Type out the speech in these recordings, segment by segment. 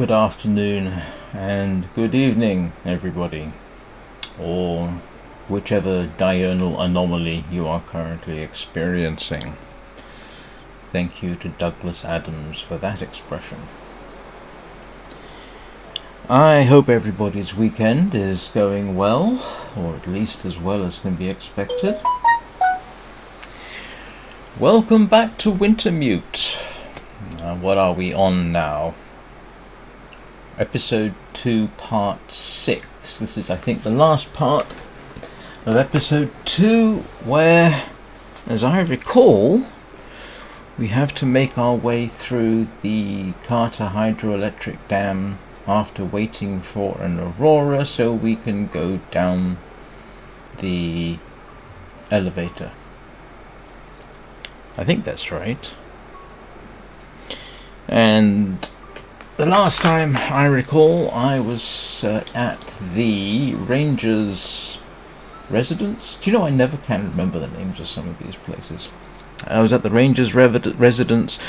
good afternoon, and good evening, everybody, or whichever diurnal anomaly you are currently experiencing. Thank you to Douglas Adams for that expression. I hope everybody's weekend is going well, or at least as well as can be expected. Welcome back to Wintermute. What are we on now? Episode 2, Part 6. This is, I think, the last part of Episode 2, where, as I recall, we have to make our way through the Carter Hydroelectric Dam after waiting for an aurora so we can go down the elevator. I think that's right. And the last time I recall, I was at the Ranger's residence. Do you know, I never can remember the names of some of these places. I was at the Ranger's residence,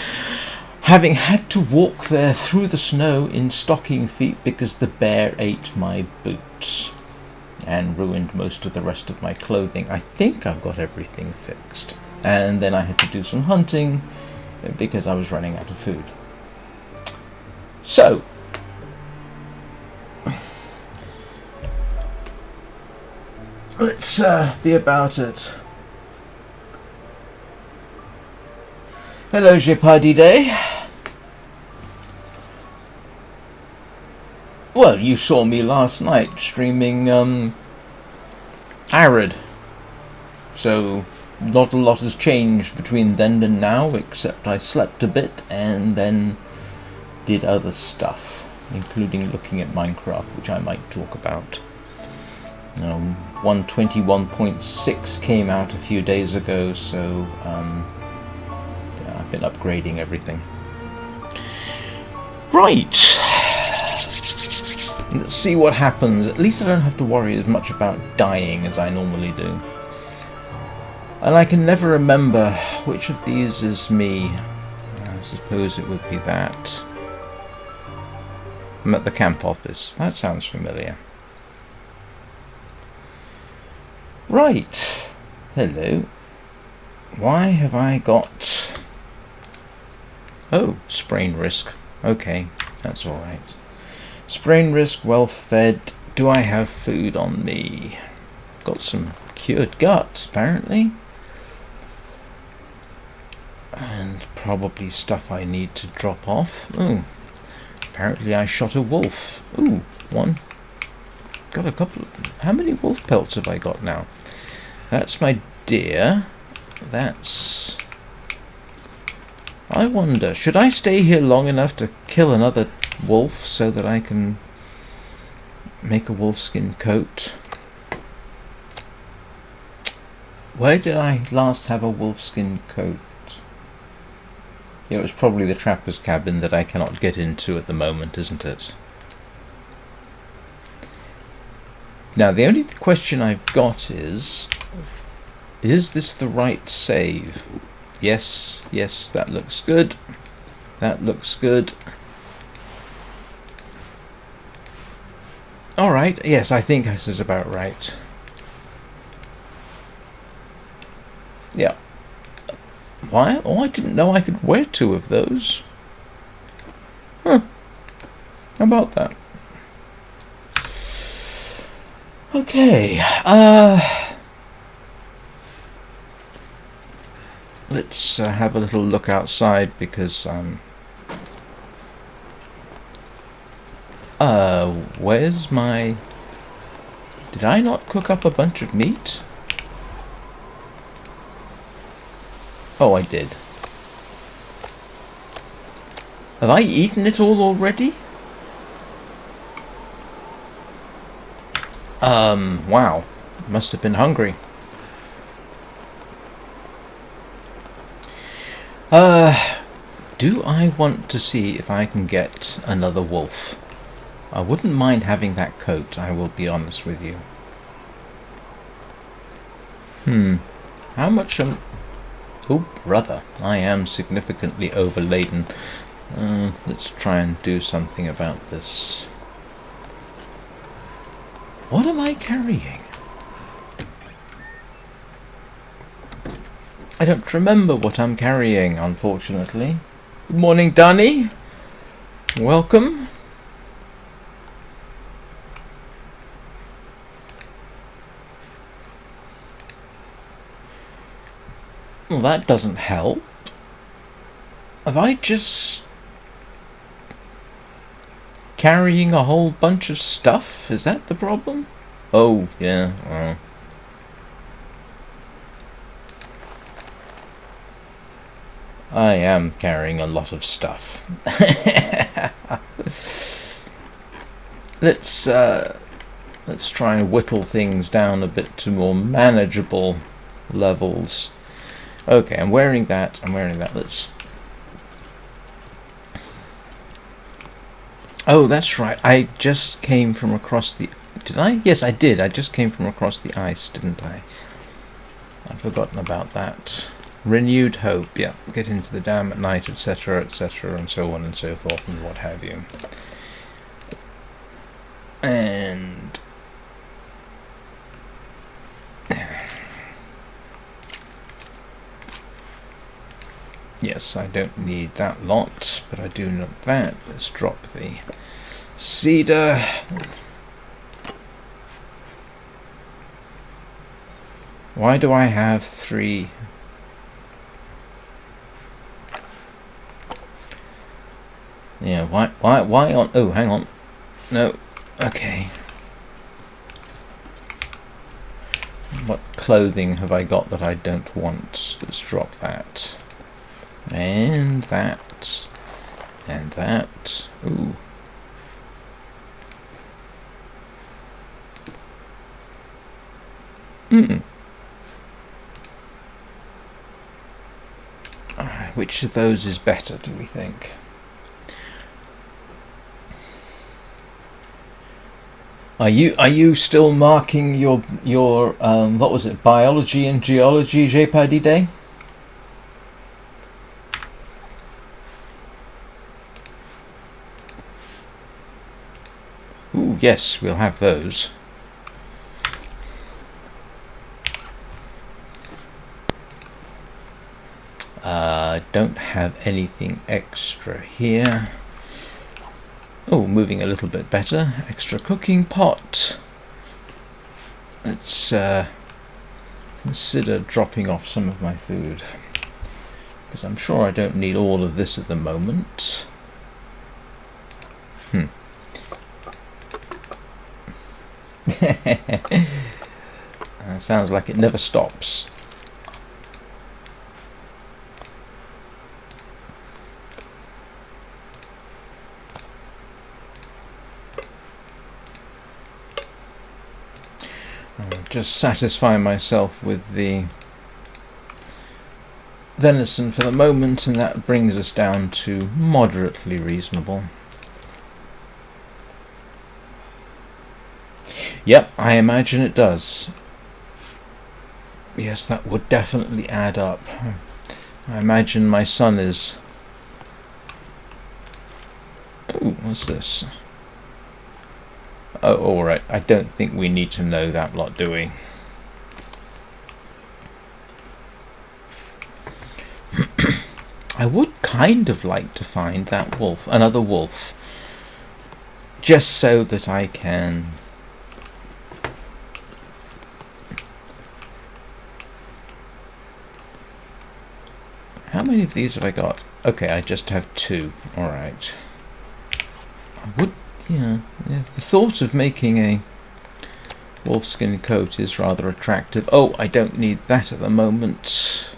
having had to walk there through the snow in stocking feet because the bear ate my boots and ruined most of the rest of my clothing. I think I've got everything fixed. And then I had to do some hunting because I was running out of food. So, let's be about it. Hello, Jeopardy Day. Well, you saw me last night streaming Arid. So, not a lot has changed between then and now, except I slept a bit and then did other stuff, including looking at Minecraft, which I might talk about. 121.6 came out a few days ago, so I've been upgrading everything. Right, let's see what happens. At least I don't have to worry as much about dying as I normally do. And I can never remember which of these is me. I suppose it would be that. I'm at the camp office. That sounds familiar. Right. Hello. Why have I got... Oh, sprain risk. Okay, that's alright. Sprain risk, well fed. Do I have food on me? Got some cured gut, apparently. And probably stuff I need to drop off. Oh. Apparently I shot a wolf. Ooh, one. Got a couple of... How many wolf pelts have I got now? That's my deer. That's... I wonder, should I stay here long enough to kill another wolf so that I can make a wolfskin coat? Where did I last have a wolfskin coat? It was probably the trapper's cabin that I cannot get into at the moment, isn't it? Now, the only question I've got is this the right save? Yes, yes, that looks good. That looks good. Alright, yes, I think this is about right. Yeah. Why? Oh, I didn't know I could wear two of those. Huh. How about that? Okay. Let's have a little look outside because where's my... Did I not cook up a bunch of meat? Oh, I did. Have I eaten it all already? Wow. Must have been hungry. Do I want to see if I can get another wolf? I wouldn't mind having that coat, I will be honest with you. How much am... Oh, brother, I am significantly overladen. Let's try and do something about this. What am I carrying? I don't remember what I'm carrying, unfortunately. Good morning, Danny. Welcome. Well, that doesn't help. Have I just... carrying a whole bunch of stuff? Is that the problem? Oh, yeah, well... I am carrying a lot of stuff. Let's try and whittle things down a bit to more manageable levels. Okay, I'm wearing that. Let's... Oh, that's right. I just came from across the... Did I? Yes, I did. I just came from across the ice, didn't I? I'd forgotten about that. Renewed hope, yeah. Get into the dam at night, etc., etc., and so on and so forth, and what have you. And... yes, I don't need that lot, but I do need that. Let's drop the cedar. Why do I have 3... yeah, why on... oh, hang on. No, okay. What clothing have I got that I don't want? Let's drop that. And that. And that. Ooh. Which of those is better, do we think? Are you still marking your what was it, biology and geology Jeopardy day? Ooh, yes, we'll have those. Don't have anything extra here. Oh, moving a little bit better. Extra cooking pot. Let's consider dropping off some of my food, because I'm sure I don't need all of this at the moment. Sounds like it never stops. Just satisfy myself with the venison for the moment, and that brings us down to moderately reasonable. Yep, I imagine it does. Yes, that would definitely add up. I imagine my son is... ooh, what's this? Oh, alright. I don't think we need to know that lot, do we? I would kind of like to find that wolf, another wolf, just so that I can... how many of these have I got? Okay, I just have 2. Alright. I would... yeah, the thought of making a wolfskin coat is rather attractive. Oh, I don't need that at the moment.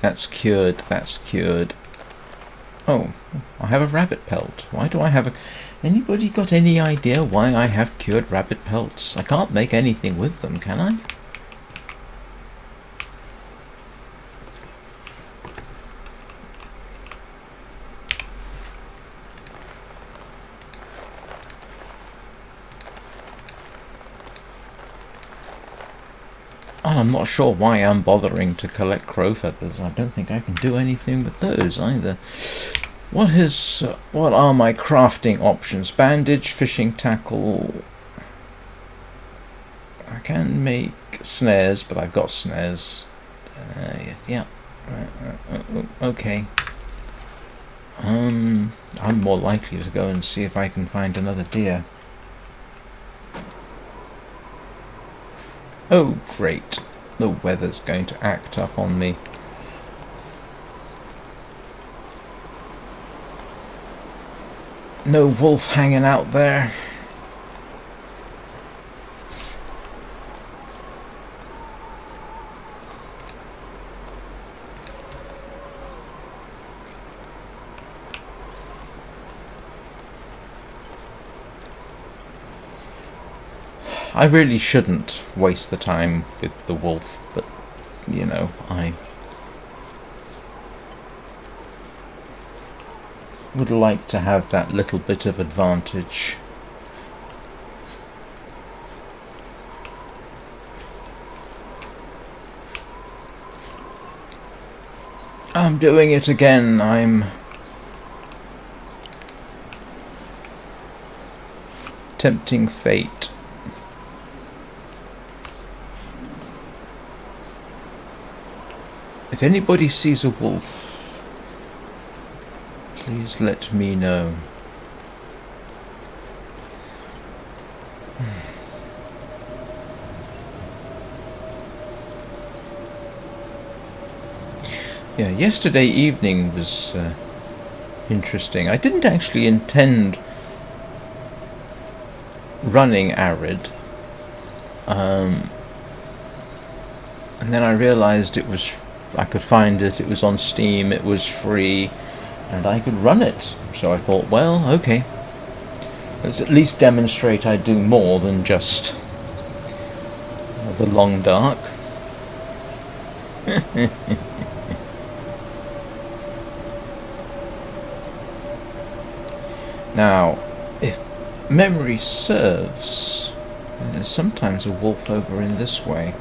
That's cured, that's cured. Oh, I have a rabbit pelt. Why do I have a... anybody got any idea why I have cured rabbit pelts? I can't make anything with them, can I? And I'm not sure why I'm bothering to collect crow feathers. I don't think I can do anything with those either. What are my crafting options? Bandage, fishing tackle. I can make snares, but I've got snares. Yeah. Okay. I'm more likely to go and see if I can find another deer. Oh, great. The weather's going to act up on me. No wolf hanging out there. I really shouldn't waste the time with the wolf, but, you know, I would like to have that little bit of advantage. I'm doing it again. I'm tempting fate. If anybody sees a wolf, please let me know. Yeah, yesterday evening was interesting. I didn't actually intend running Arid, and then I realised I could find it, it was on Steam, it was free, and I could run it. So I thought, well, okay, let's at least demonstrate I do more than just the long dark. Now, if memory serves, there's sometimes a wolf over in this way.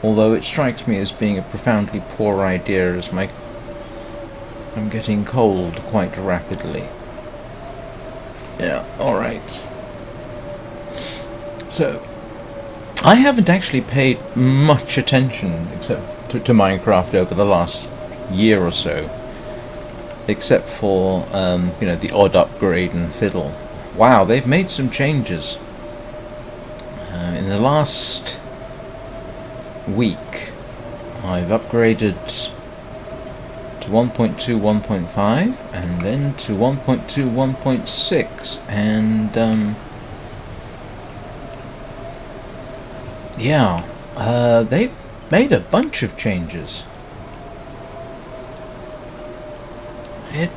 Although it strikes me as being a profoundly poor idea, as I'm getting cold quite rapidly. Yeah, alright. So, I haven't actually paid much attention except to Minecraft over the last year or so, except for the odd upgrade and fiddle. Wow, they've made some changes in the last week. I've upgraded to 1.2 1.5 and then to 1.2 1.6, and they've made a bunch of changes. It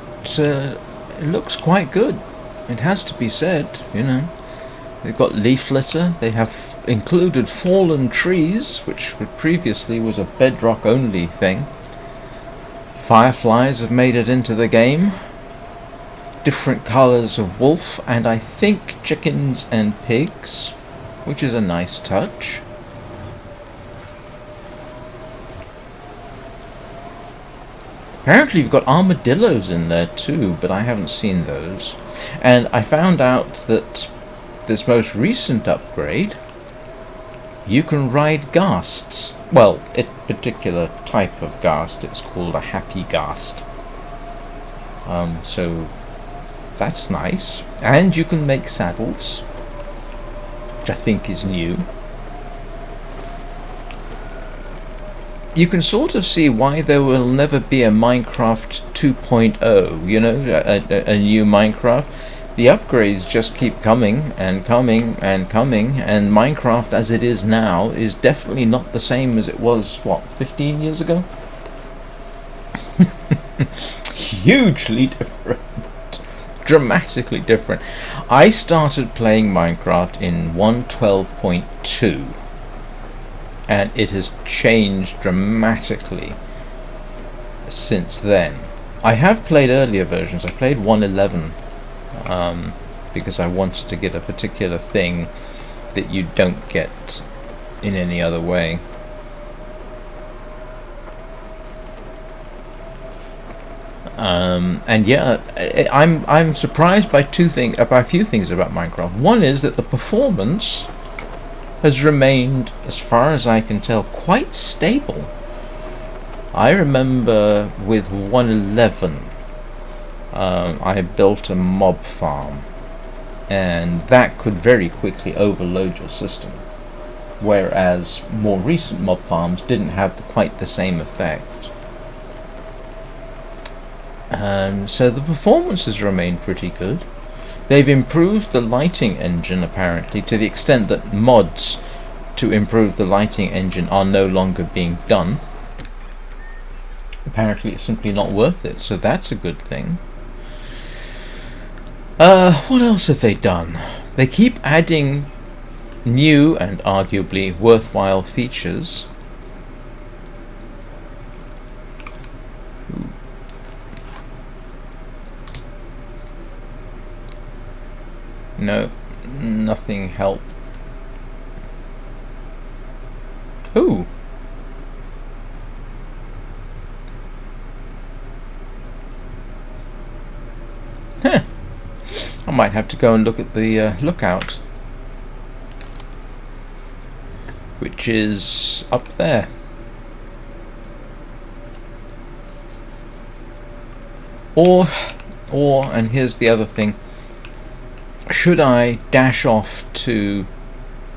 looks quite good, it has to be said, you know. They've got leaf litter, they have included fallen trees, which previously was a bedrock only thing. Fireflies have made it into the game. Different colours of wolf, and I think chickens and pigs, which is a nice touch. Apparently you've got armadillos in there too, but I haven't seen those. And I found out that this most recent upgrade, you can ride ghasts. Well, a particular type of ghast. It's called a happy ghast. So that's nice. And you can make saddles, which I think is new. You can sort of see why there will never be a Minecraft 2.0, you know, a new Minecraft. The upgrades just keep coming and coming and coming, and Minecraft as it is now is definitely not the same as it was, 15 years ago? Hugely different. Dramatically different. I started playing Minecraft in 1.12.2, and it has changed dramatically since then. I have played earlier versions. I played 1.11. because I wanted to get a particular thing that you don't get in any other way. And yeah, I'm surprised by a few things about Minecraft. One is that the performance has remained, as far as I can tell, quite stable. I remember with 1.11, I built a mob farm, and that could very quickly overload your system, whereas more recent mob farms didn't have quite the same effect. So the performance has remained pretty good. They've improved the lighting engine, apparently, to the extent that mods to improve the lighting engine are no longer being done. Apparently it's simply not worth it, so that's a good thing. What else have they done? They keep adding new and arguably worthwhile features. No, nothing helped. Ooh. Huh. I might have to go and look at the lookout, which is up there. Or, and here's the other thing, should I dash off to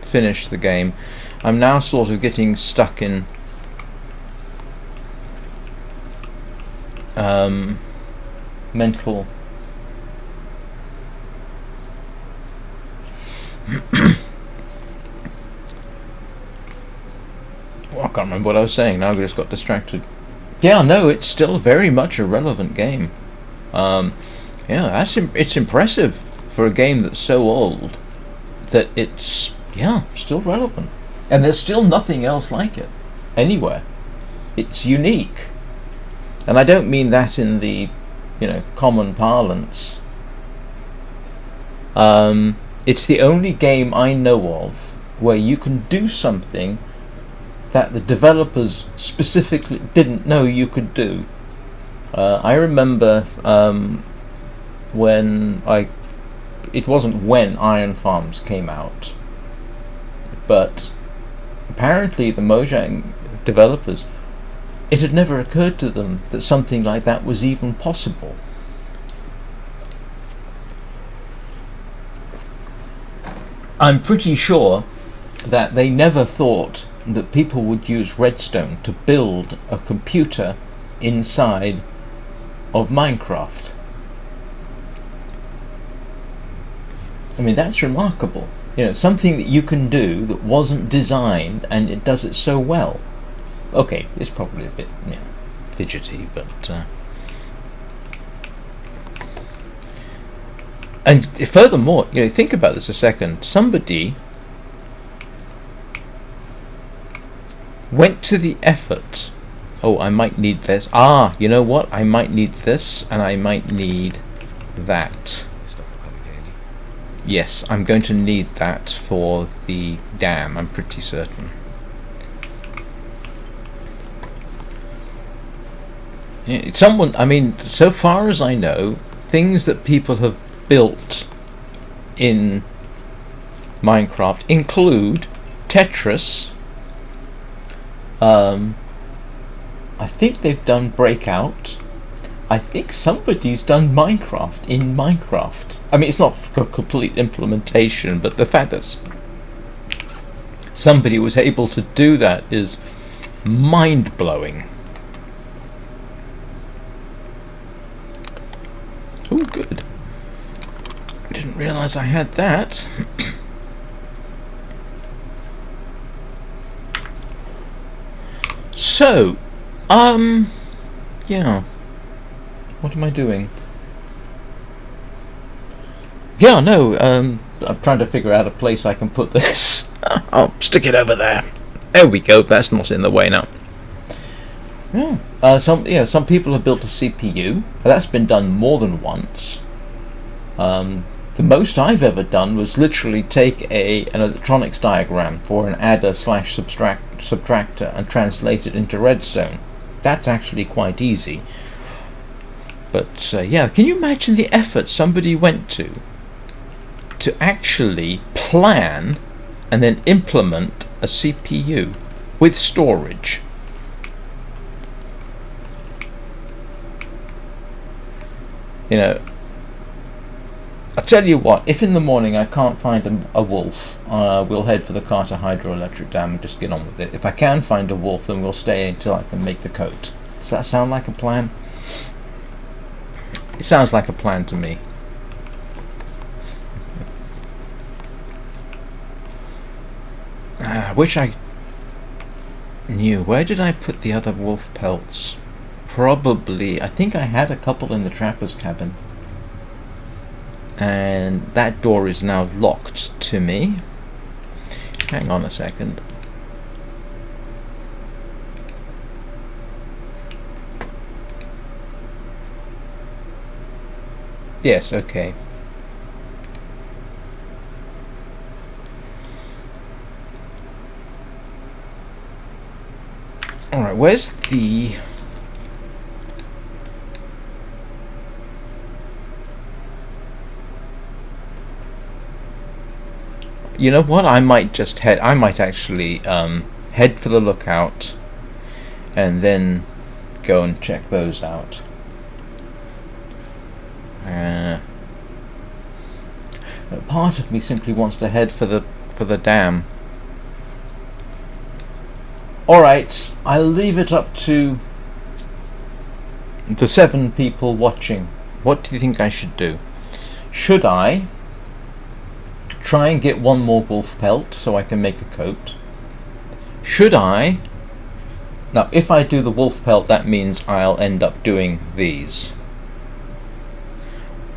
finish the game? I'm now sort of getting stuck in mental well, I can't remember what I was saying now. I just got distracted. Yeah, no, it's still very much a relevant game. Yeah, it's impressive for a game that's so old that it's still relevant, and there's still nothing else like it anywhere. It's unique, and I don't mean that in the common parlance. It's the only game I know of where you can do something that the developers specifically didn't know you could do. I remember when it wasn't when Iron Farms came out, but apparently the Mojang developers, it had never occurred to them that something like that was even possible. I'm pretty sure that they never thought that people would use redstone to build a computer inside of Minecraft. I mean, that's remarkable. Something that you can do that wasn't designed, and it does it so well. Okay, it's probably a bit fidgety, but and furthermore, think about this a second. Somebody went to the effort. Oh, I might need this. You know what? I might need this, and I might need that. Yes, I'm going to need that for the dam, I'm pretty certain. Yeah, so far as I know, things that people have built in Minecraft include Tetris. I think they've done Breakout. I think somebody's done Minecraft in Minecraft. I mean, it's not a complete implementation, but the fact that somebody was able to do that is mind-blowing. Oh, good. I didn't realise I had that. So, yeah. What am I doing? Yeah, no, I'm trying to figure out a place I can put this. I'll stick it over there. There we go, that's not in the way now. Yeah. Some people have built a CPU. That's been done more than once. The most I've ever done was literally take an electronics diagram for an adder/subtractor and translate it into redstone. That's actually quite easy. But yeah, can you imagine the effort somebody went to actually plan and then implement a CPU with storage? You know, I'll tell you what, if in the morning I can't find a wolf, we'll head for the Carter Hydroelectric Dam and just get on with it. If I can find a wolf, then we'll stay until I can make the coat. Does that sound like a plan? It sounds like a plan to me. I wish I knew. Where did I put the other wolf pelts? Probably, I think I had a couple in the trapper's cabin. And that door is now locked to me. Hang on a second. Yes, okay. Alright, where's the... You know what? I might actually head for the lookout and then go and check those out. Part of me simply wants to head for the dam. Alright, I'll leave it up to the 7 people watching. What do you think I should do? Should I try and get one more wolf pelt so I can make a coat? Should I... Now, if I do the wolf pelt, that means I'll end up doing these.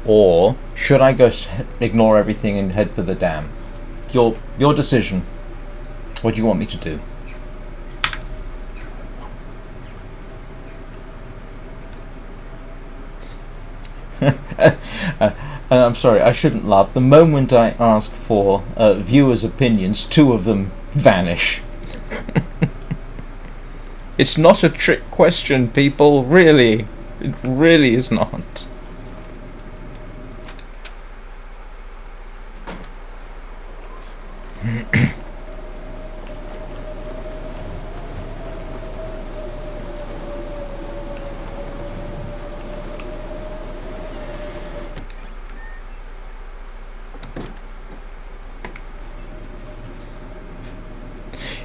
Or should I go ignore everything and head for the dam? Your decision. What do you want me to do? And I'm sorry, I shouldn't laugh. The moment I ask for viewers' opinions, 2 of them vanish. It's not a trick question, people. Really. It really is not.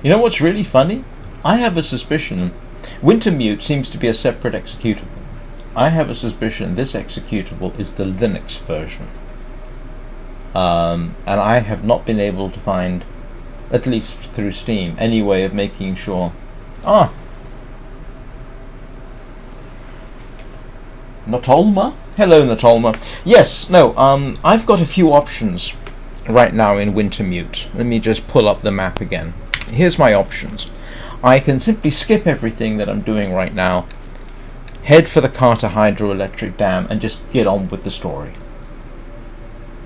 You know what's really funny? I have a suspicion Wintermute seems to be a separate executable. I have a suspicion this executable is the Linux version. And I have not been able to find, at least through Steam, any way of making sure... Notolma? Hello, Notolma. Yes, no, I've got a few options right now in Wintermute. Let me just pull up the map again. Here's my options. I can simply skip everything that I'm doing right now, head for the Carter Hydroelectric Dam, and just get on with the story.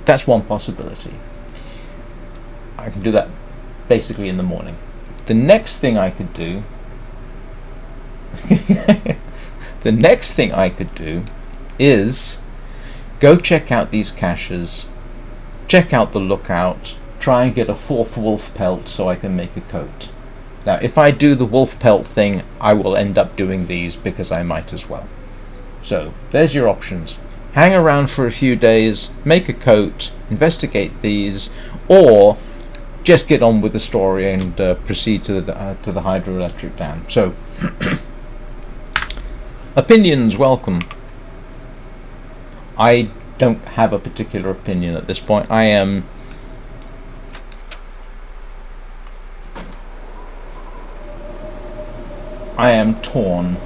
That's one possibility. I can do that basically in the morning. The next thing I could do... the next thing I could do is go check out these caches, check out the lookout, try and get a 4th wolf pelt so I can make a coat. Now, if I do the wolf pelt thing, I will end up doing these because I might as well. So, there's your options. Hang around for a few days, make a coat, investigate these, or just get on with the story and proceed to the hydroelectric dam. So, opinions welcome. I don't have a particular opinion at this point. I am torn.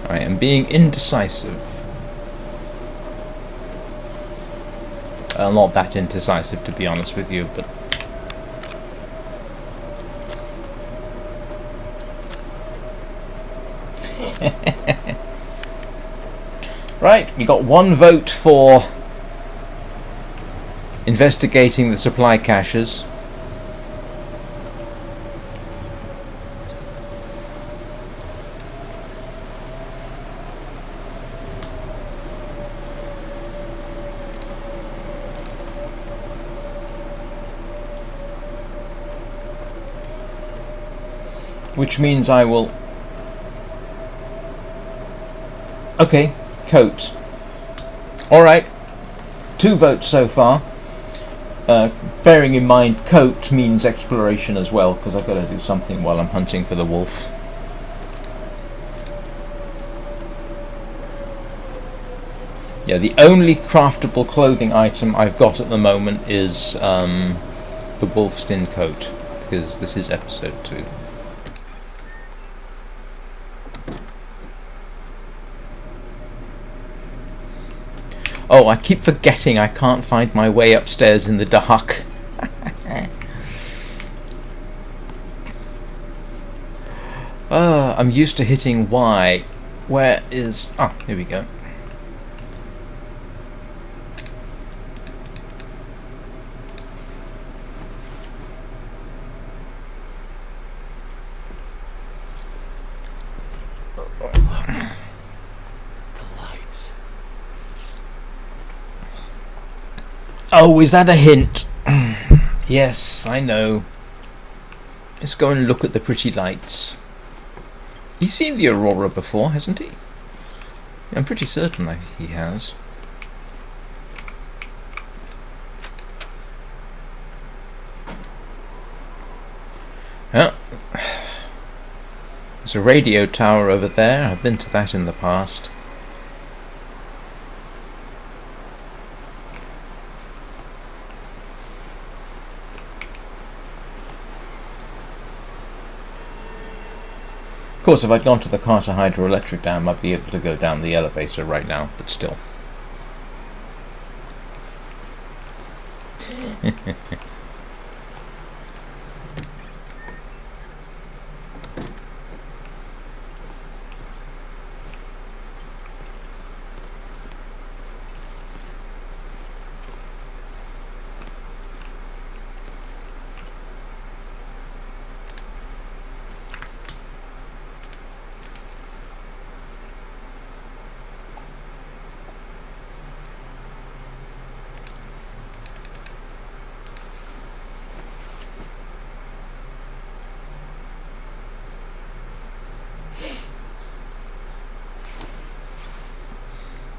I am being indecisive. Not that indecisive, to be honest with you, but... Right, we got one vote for investigating the supply caches. Which means I will... Okay, coat. Alright, 2 votes so far. Bearing in mind coat means exploration as well, because I've got to do something while I'm hunting for the wolf. Yeah, the only craftable clothing item I've got at the moment is the wolfskin coat, because this is episode 2. Oh, I keep forgetting I can't find my way upstairs in the dark. I'm used to hitting Y. Where is... Ah, here we go. Oh, is that a hint? Yes, I know. Let's go and look at the pretty lights. He's seen the aurora before, hasn't he? I'm pretty certain he has. Yeah. There's a radio tower over there. I've been to that in the past. Of course, if I'd gone to the Carter Hydroelectric Dam, I'd be able to go down the elevator right now, but still.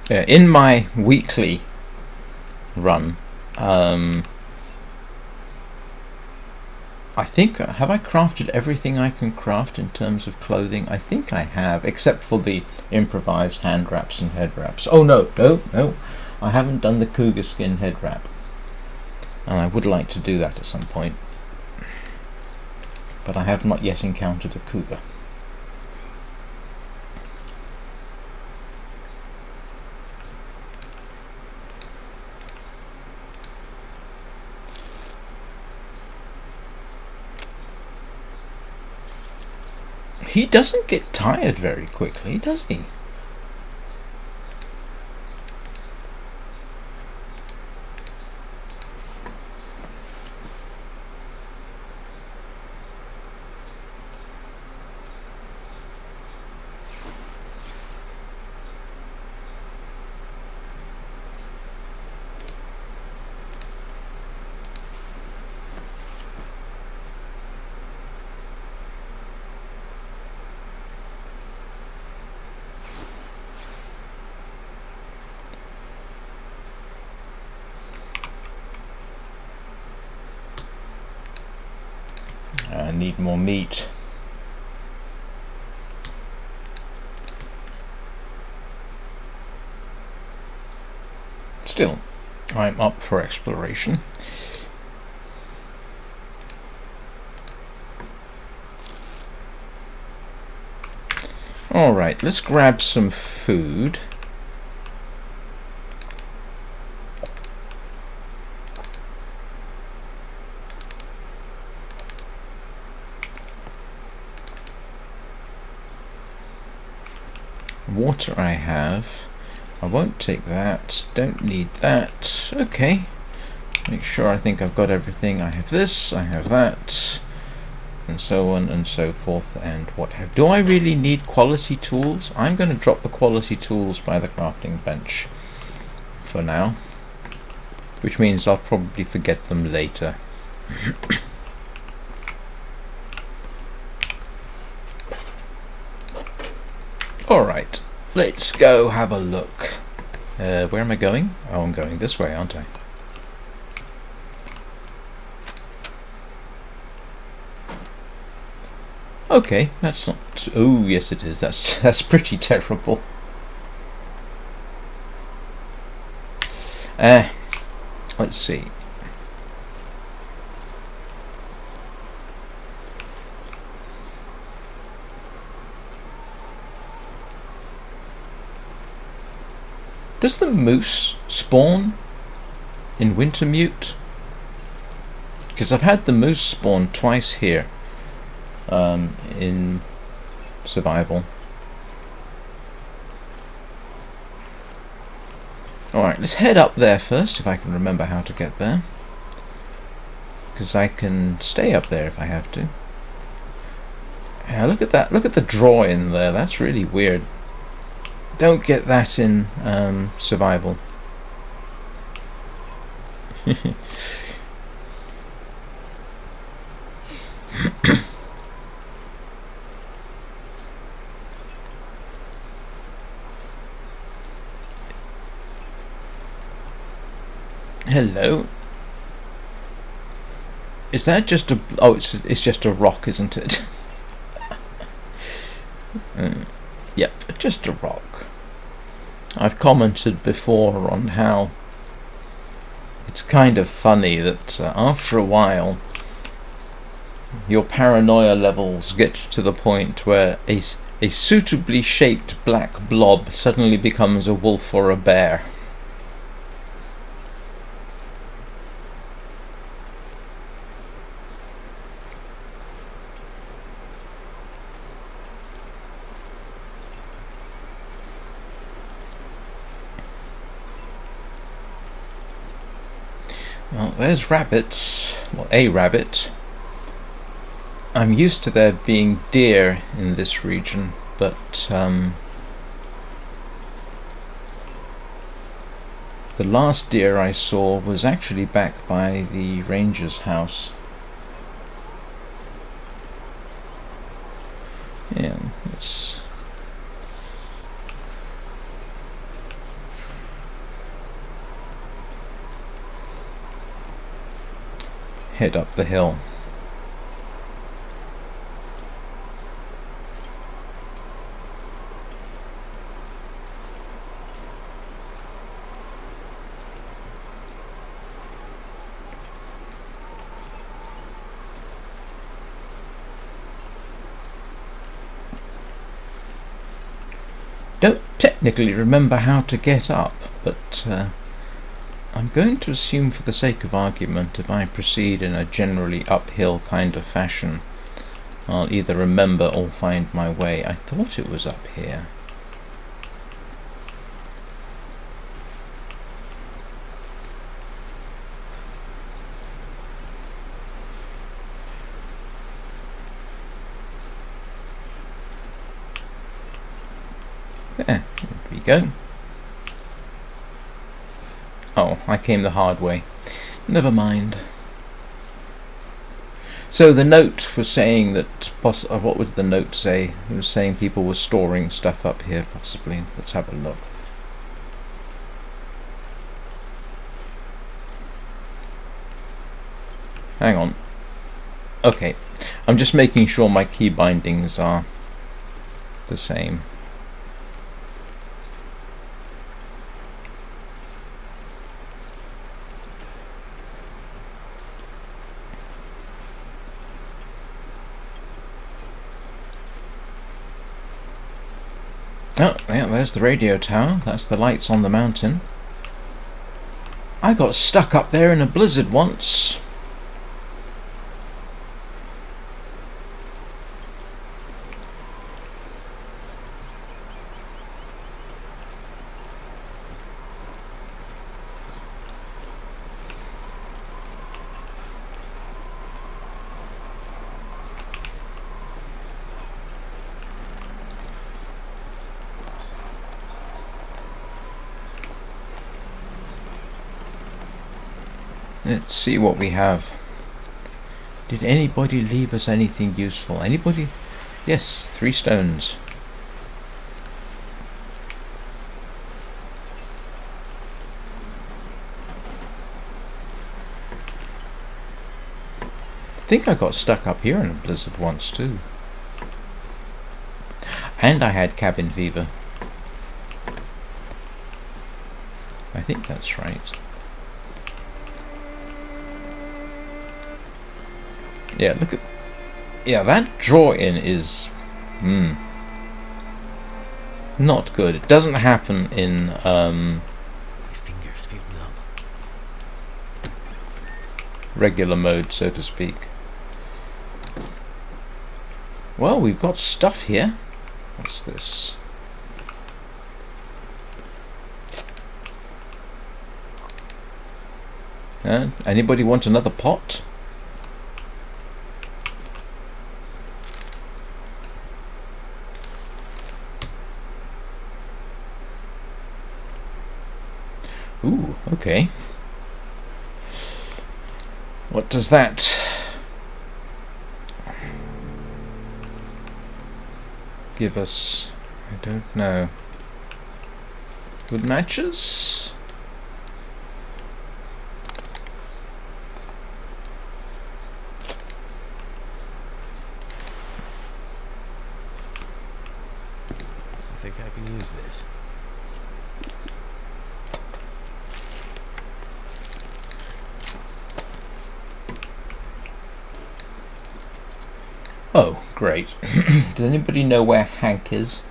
In my weekly run, I think, have I crafted everything I can craft in terms of clothing? I think I have, except for the improvised hand wraps and head wraps. Oh no, I haven't done the cougar skin head wrap, and I would like to do that at some point, but I have not yet encountered a cougar. He doesn't get tired very quickly, does he? I need more meat. Still, I'm up for exploration. Alright, let's grab some food. Water I have. I won't take that. Don't need that. Okay. Make sure I think I've got everything. I have this, I have that, and so on and so forth, and what have. Do I really need quality tools? I'm going to drop the quality tools by the crafting bench for now, which means I'll probably forget them later. Alright, let's go have a look. Where am I going? Oh, I'm going this way, aren't I? Okay, that's not... Oh, yes it is. That's pretty terrible. Let's see. Does the moose spawn in Wintermute? Because I've had the moose spawn twice here. In survival. Alright, let's head up there first, if I can remember how to get there. Because I can stay up there if I have to. Yeah, look at that. Look at the drawing there. That's really weird. Don't get that in survival. Hello. Is that just a... Oh, it's just a rock, isn't it? Yep, just a rock. I've commented before on how it's kind of funny that after a while your paranoia levels get to the point where a suitably shaped black blob suddenly becomes a wolf or a bear. Well, there's rabbits. Well, a rabbit. I'm used to there being deer in this region, but the last deer I saw was actually back by the ranger's house. Yeah, let's... head up the hill. Don't technically remember how to get up, but I'm going to assume for the sake of argument, if I proceed in a generally uphill kind of fashion, I'll either remember or find my way. I thought it was up here. There we go. Oh, I came the hard way. Never mind. So the note was saying that... what would the note say? It was saying people were storing stuff up here, possibly. Let's have a look. Hang on. Okay. I'm just making sure my key bindings are the same. Oh, yeah, there's the radio tower. That's the lights on the mountain. I got stuck up there in a blizzard once. Let's see what we have. Did anybody leave us anything useful? Anybody? Yes, 3 stones. I think I got stuck up here in a blizzard once too. And I had cabin fever. I think that's right. Yeah, look at... Yeah, that draw-in is... not good. It doesn't happen in... My fingers feel numb. regular mode, so to speak. Well, we've got stuff here. What's this? Anybody want another pot? Ooh, okay. What does that give us? I don't know. Wood matches? I think I can use this. Oh, great. Does anybody know where Hank is?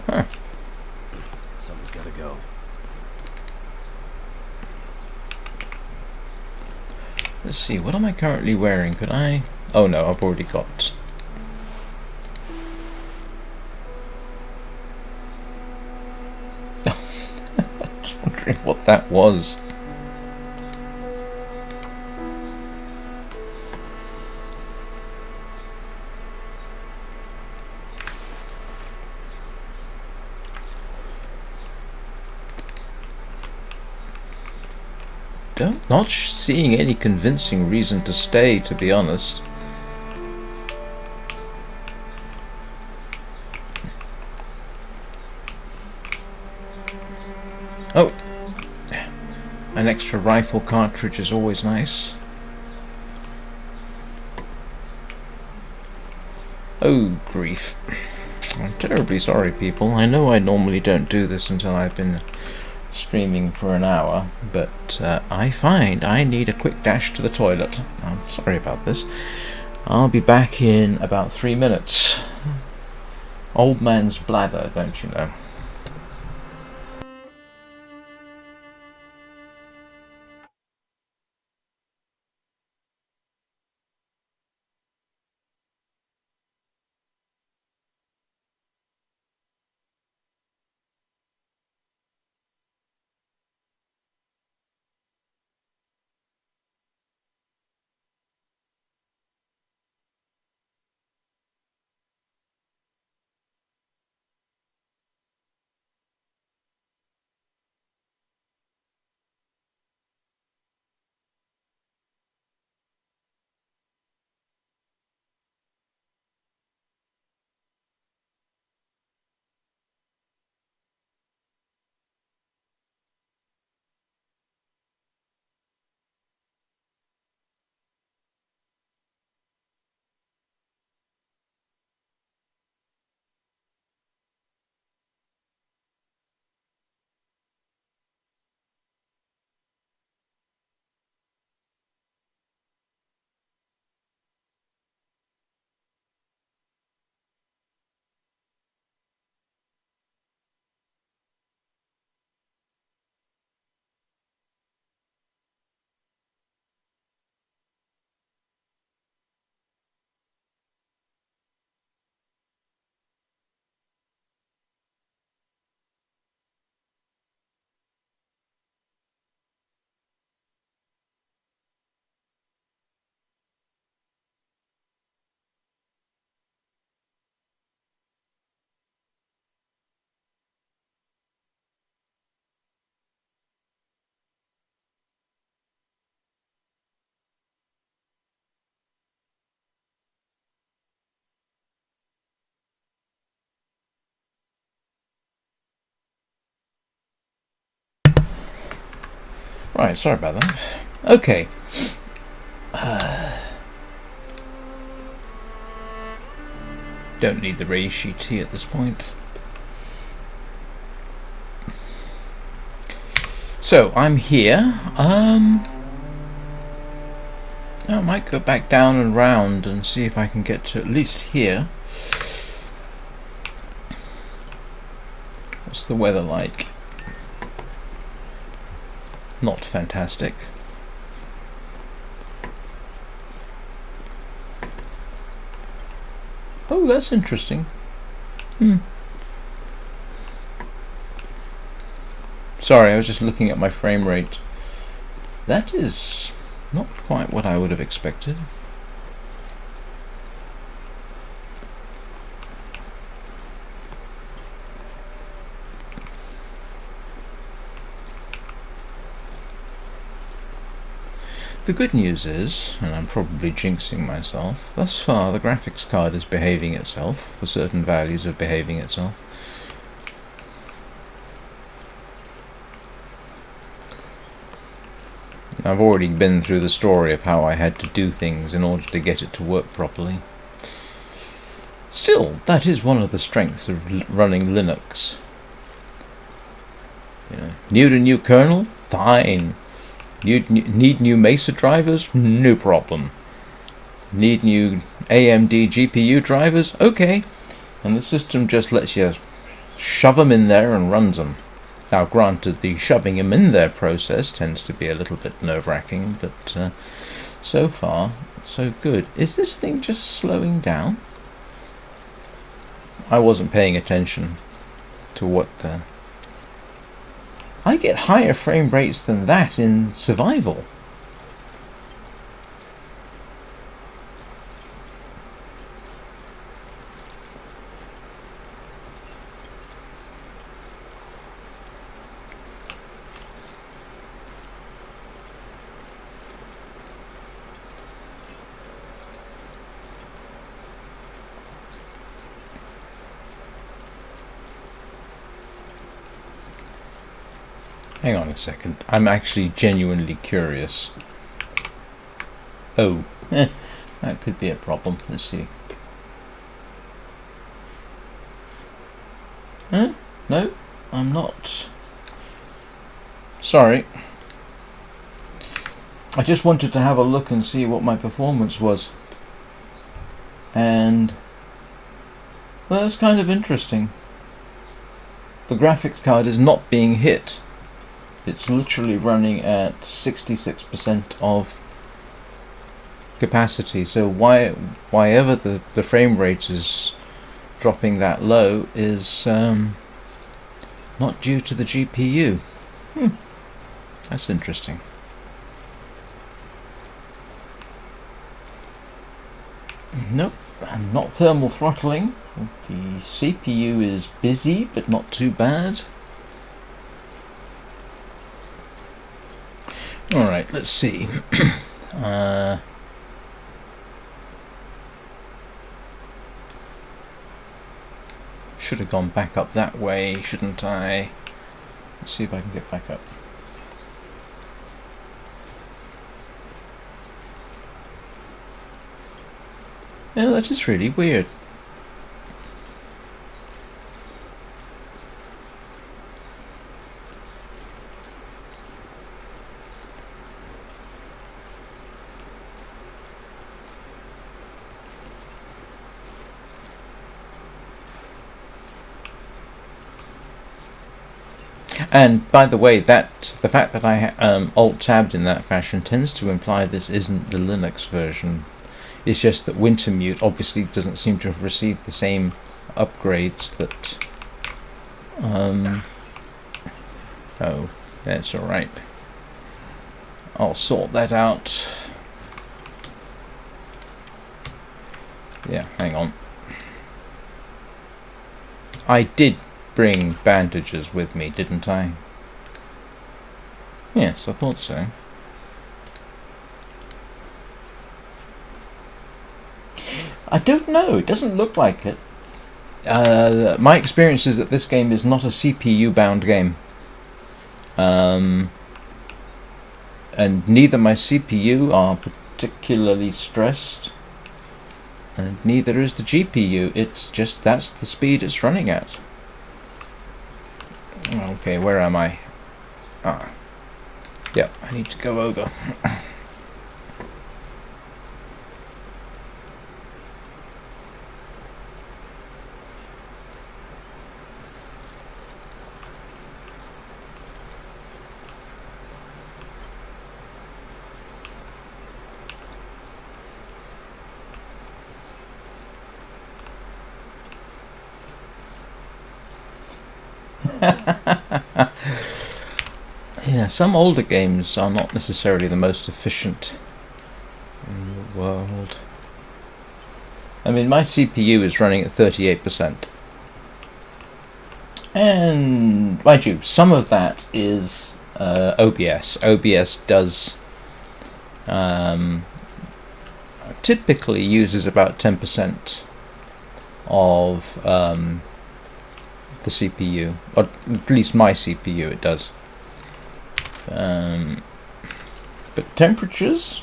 Huh. Someone's gotta go. Let's see, what am I currently wearing? Could I... Oh no, I've already got... Just wondering what that was. Not seeing any convincing reason to stay, to be honest. Oh! An extra rifle cartridge is always nice. Oh, grief. I'm terribly sorry, people. I know I normally don't do this until I've been streaming for an hour, but I find I need a quick dash to the toilet. I'm sorry about this. I'll be back in about 3 minutes. Old man's bladder, don't you know? Right, sorry about that. Okay. Don't need the reishi tea at this point. So, I'm here. I might go back down and round and see if I can get to at least here. What's the weather like? Not fantastic. Oh, that's interesting. Sorry, I was just looking at my frame rate. That is not quite what I would have expected. The good news is, and I'm probably jinxing myself, thus far the graphics card is behaving itself, for certain values of behaving itself. I've already been through the story of how I had to do things in order to get it to work properly. Still, that is one of the strengths of running Linux. Need a new kernel? Fine. Need new Mesa drivers? No problem. Need new AMD GPU drivers? Okay. And the system just lets you shove them in there and runs them. Now granted, the shoving them in there process tends to be a little bit nerve-wracking, but so far, so good. Is this thing just slowing down? I wasn't paying attention to what the... I get higher frame rates than that in survival. Hang on a second. I'm actually genuinely curious. Oh, that could be a problem. Let's see. Huh? No, I'm not. Sorry. I just wanted to have a look and see what my performance was. And well, that's kind of interesting. The graphics card is not being hit. It's literally running at 66% of capacity. So why ever the frame rate is dropping that low is not due to the GPU. That's interesting. Nope, I'm not thermal throttling. The CPU is busy, but not too bad. Alright, let's see. Should have gone back up that way, shouldn't I? Let's see if I can get back up. Yeah, that is really weird. And by the way, the fact that I alt-tabbed in that fashion tends to imply this isn't the Linux version. It's just that Wintermute obviously doesn't seem to have received the same upgrades that... oh, that's alright. I'll sort that out. Yeah, hang on. I did bring bandages with me, didn't I? Yes, I thought so. I don't know, it doesn't look like it. My experience is that this game is not a CPU bound game. and neither my CPU are particularly stressed, and neither is the GPU. It's just that's the speed it's running at. Okay, where am I? Ah, yep, I need to go over. Yeah, some older games are not necessarily the most efficient in the world. I mean, my CPU is running at 38%. And, mind you, some of that is OBS. OBS does typically uses about 10% of the CPU, or at least my CPU it does. But temperatures?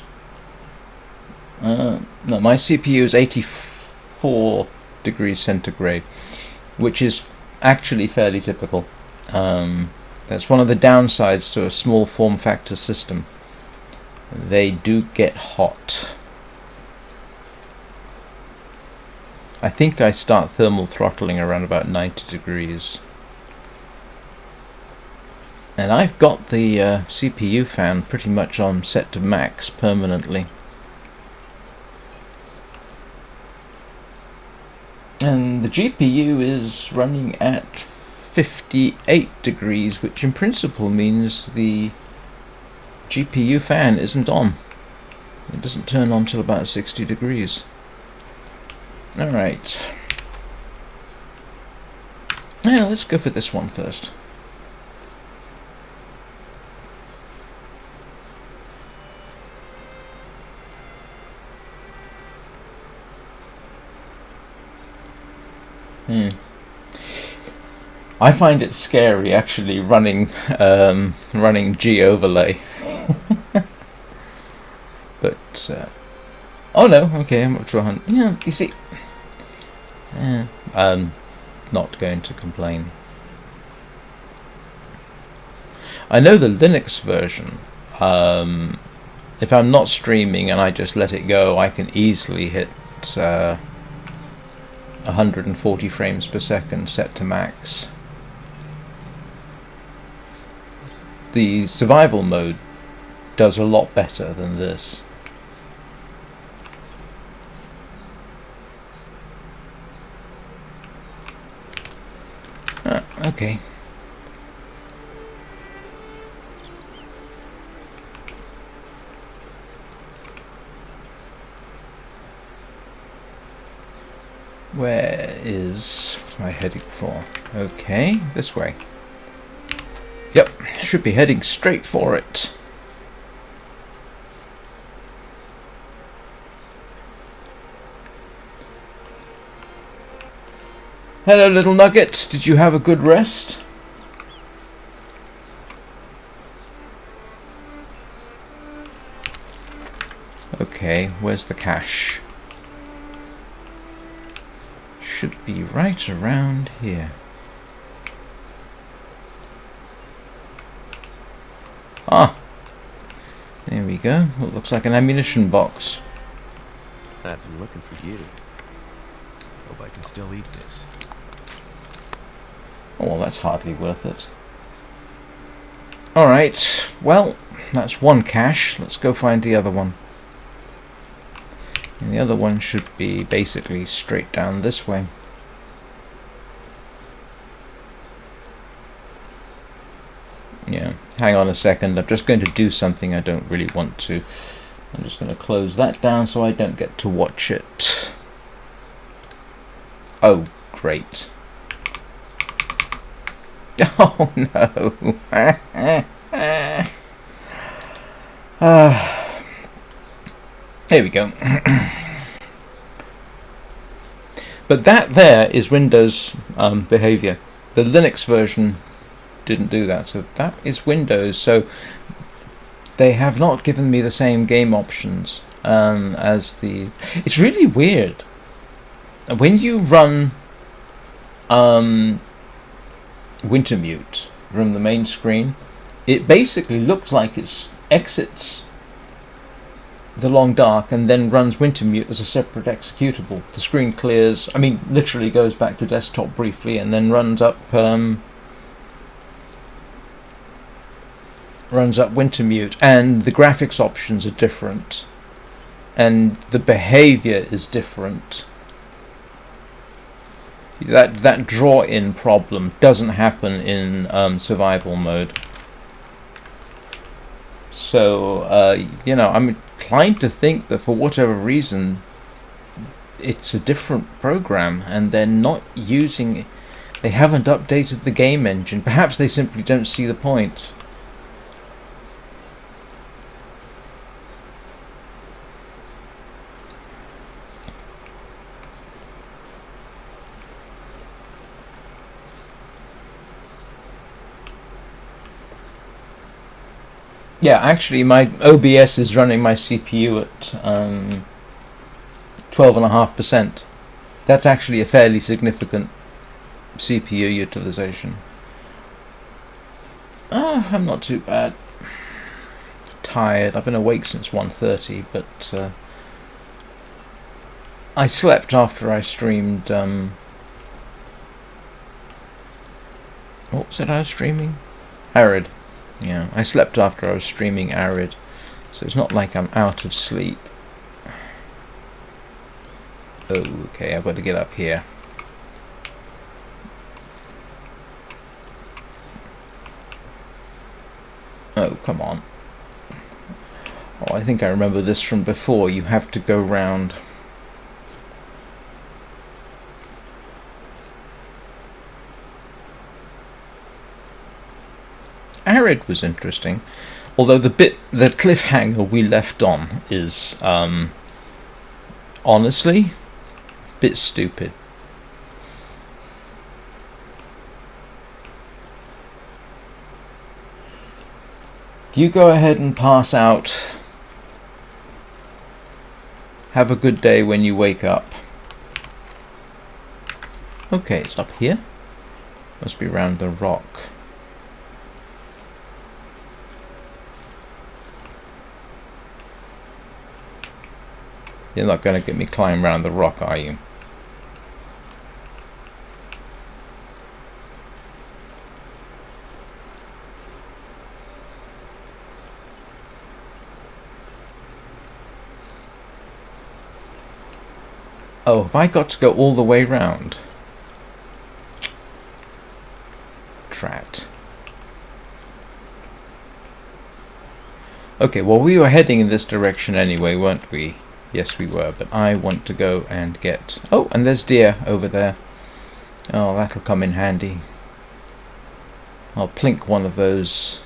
No, my CPU is 84 degrees centigrade, which is actually fairly typical. That's one of the downsides to a small form factor system. They do get hot. I think I start thermal throttling around about 90 degrees. And I've got the CPU fan pretty much on set to max permanently. And the GPU is running at 58 degrees, which in principle means the GPU fan isn't on. It doesn't turn on till about 60 degrees. Alright. Now let's go for this one first. I find it scary actually running G overlay. But oh no, okay, I'm up to 100. Yeah, you see, I'm not going to complain. I know the Linux version. If I'm not streaming and I just let it go, I can easily hit 140 frames per second set to max. The survival mode does a lot better than this. Okay. Where is... what am I heading for? Okay, this way. Yep, should be heading straight for it. Hello, little nugget. Did you have a good rest? Okay, where's the cache? Should be right around here. Ah, there we go. It looks like an ammunition box. I've been looking for you. Hope I can still eat this. Oh, well, that's hardly worth it. Alright, well, that's one cache. Let's go find the other one. And the other one should be basically straight down this way. Yeah, hang on a second. I'm just going to do something I don't really want to. I'm just going to close that down so I don't get to watch it. Oh, great. Oh, no. Here we go. But that there is Windows behavior. The Linux version didn't do that, so that is Windows. So they have not given me the same game options as the... It's really weird. When you run Wintermute from the main screen, it basically looks like it exits the long dark and then runs Wintermute as a separate executable. The screen clears, I mean literally goes back to desktop briefly and then runs up Wintermute, and the graphics options are different and the behavior is different. That draw-in problem doesn't happen in survival mode. So, I'm inclined to think that for whatever reason, it's a different program, and they're not using... They haven't updated the game engine. Perhaps they simply don't see the point. Yeah, actually my OBS is running my CPU at 12.5%. That's actually a fairly significant CPU utilization. I'm not too bad. Tired. I've been awake since 1:30, but I slept after I streamed... what was it I was streaming? Arid. Yeah, I slept after I was streaming Arid, so it's not like I'm out of sleep. Oh, okay, I've got to get up here. Oh, come on. Oh, I think I remember this from before. You have to go round. Arid was interesting, although the cliffhanger we left on is honestly a bit stupid. You go ahead and pass out. Have a good day when you wake up. Okay, it's up here. Must be round the rock. You're not going to get me climb around the rock, are you? Oh, have I got to go all the way round? Drat. Okay, well we were heading in this direction anyway, weren't we? Yes, we were, but I want to go and get... Oh, and there's deer over there. Oh, that'll come in handy. I'll plink one of those.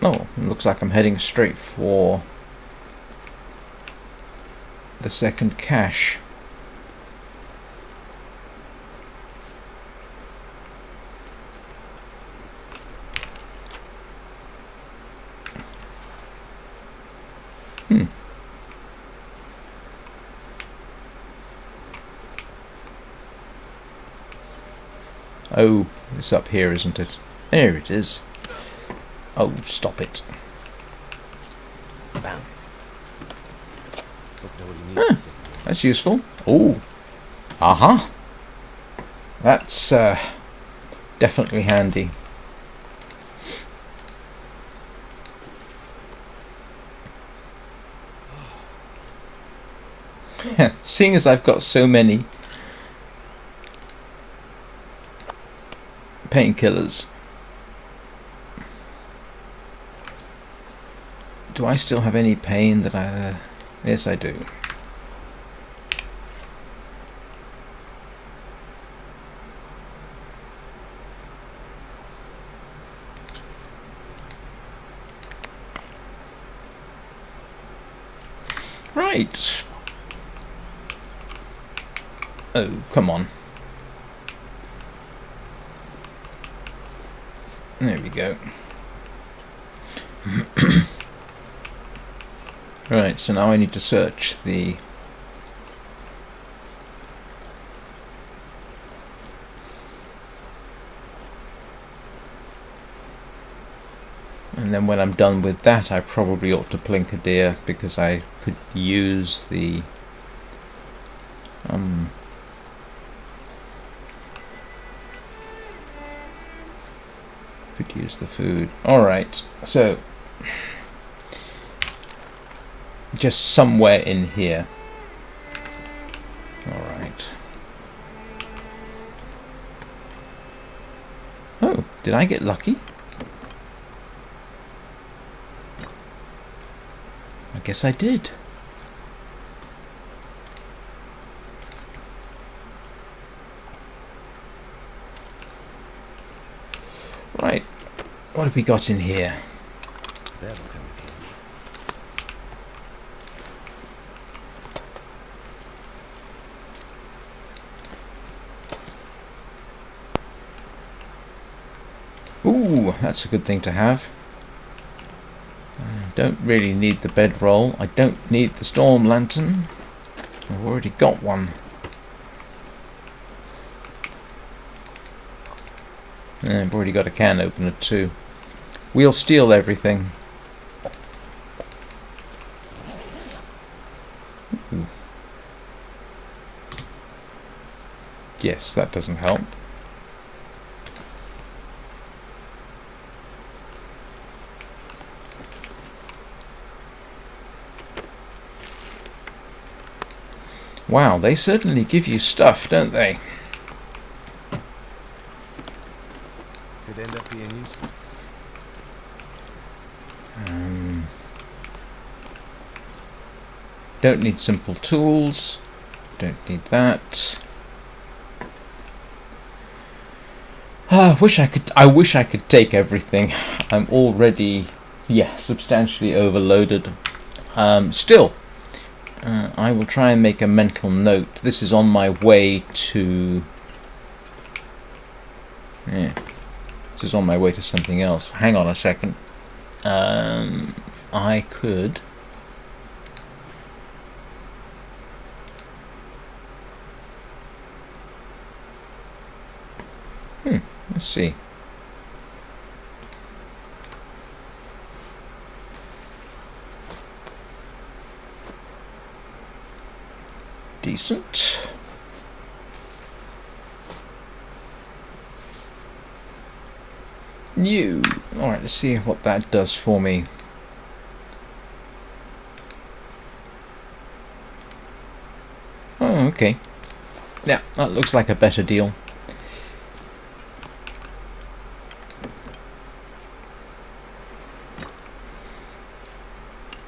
Oh, it looks like I'm heading straight for the second cache. Oh, it's up here, isn't it? There it is. Oh, stop it. Bam. Huh, that's useful. Oh. Aha. That's definitely handy. Seeing as I've got so many painkillers, do I still have any pain that I... Yes, I do. Right. Oh, come on. There we go. Right, so now I need to search the... And then when I'm done with that, I probably ought to plink a deer, because I could use the... could use the food. Alright, so... just somewhere in here. Alright. Oh, did I get lucky? I guess I did. Right, what have we got in here? That'll come in handy. Ooh, that's a good thing to have. I don't really need the bedroll. I don't need the storm lantern. I've already got one. And I've already got a can opener too. We'll steal everything. Ooh. Yes, that doesn't help. Wow, they certainly give you stuff, don't they? Could end up being useful. Don't need simple tools. Don't need that. I wish I could take everything. I'm already, substantially overloaded. Still, I will try and make a mental note. This is on my way to... Yeah. This is on my way to something else. Hang on a second. I could... Let's see. Decent. New. Alright, let's see what that does for me. Oh, okay. Yeah, that looks like a better deal.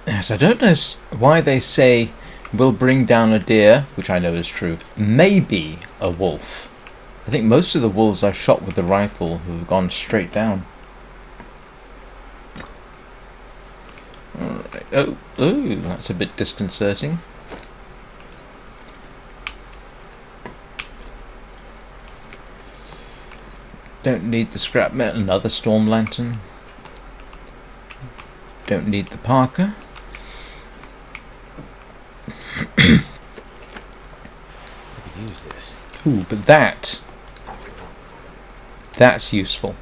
Yes, I don't know why they say we'll bring down a deer, which I know is true. Maybe a wolf. I think most of the wolves I've shot with the rifle have gone straight down. Alright. Oh, that's a bit disconcerting. Don't need the scrap metal, another storm lantern. Don't need the Parker. I could use this. Ooh, but that's useful.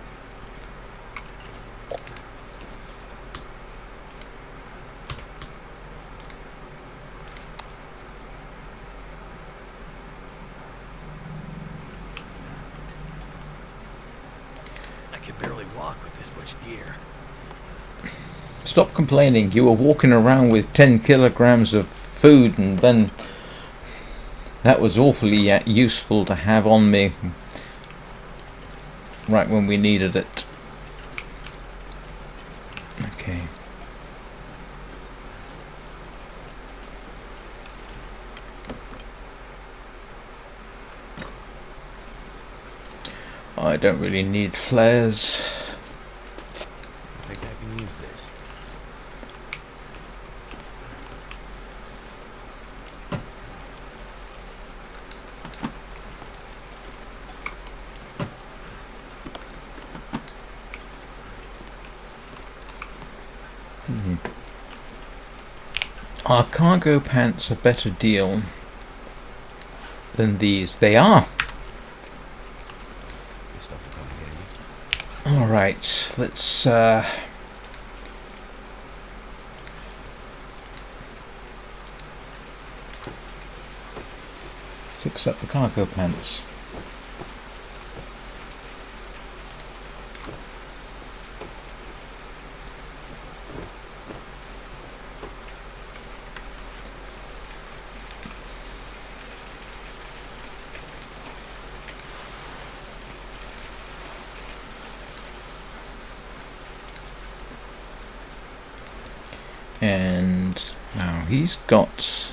I can barely walk with this much gear. Stop complaining. You were walking around with 10 kilograms of food, and then that was awfully useful to have on me right when we needed it. Okay. I don't really need flares. I think I can use this. Are cargo pants a better deal than these? They are. This stuff will come in handy. Alright, let's fix up the cargo pants. And now he's got...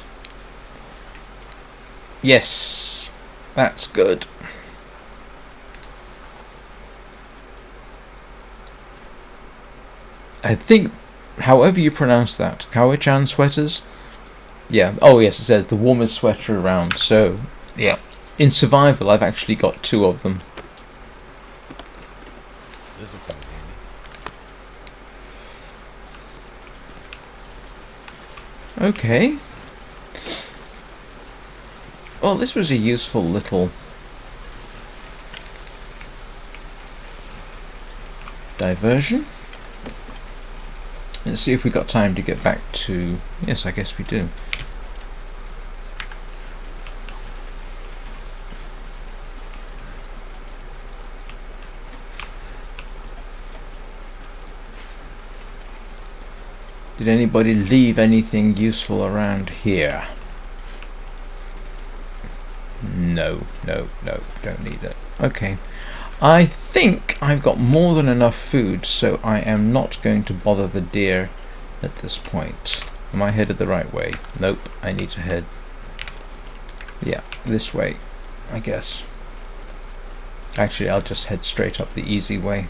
Yes, that's good. I think, however you pronounce that, Kawachan sweaters? Yeah, oh yes, it says the warmest sweater around. So, yeah, in survival I've actually got 2 of them. This will come in handy. Okay. Well, this was a useful little diversion. Let's see if we got time to get back to... Yes, I guess we do. Did anybody leave anything useful around here? No, don't need it. Okay. I think I've got more than enough food, so I am not going to bother the deer at this point. Am I headed the right way? Nope, I need to head... Yeah, this way, I guess. Actually, I'll just head straight up the easy way.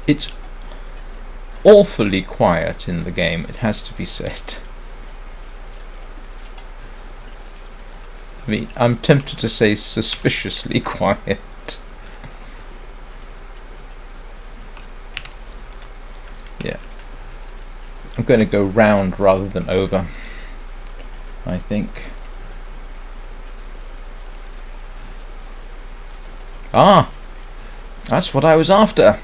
It's awfully quiet in the game, it has to be said. I mean, I'm tempted to say suspiciously quiet. Yeah. I'm going to go round rather than over, I think. Ah! That's what I was after!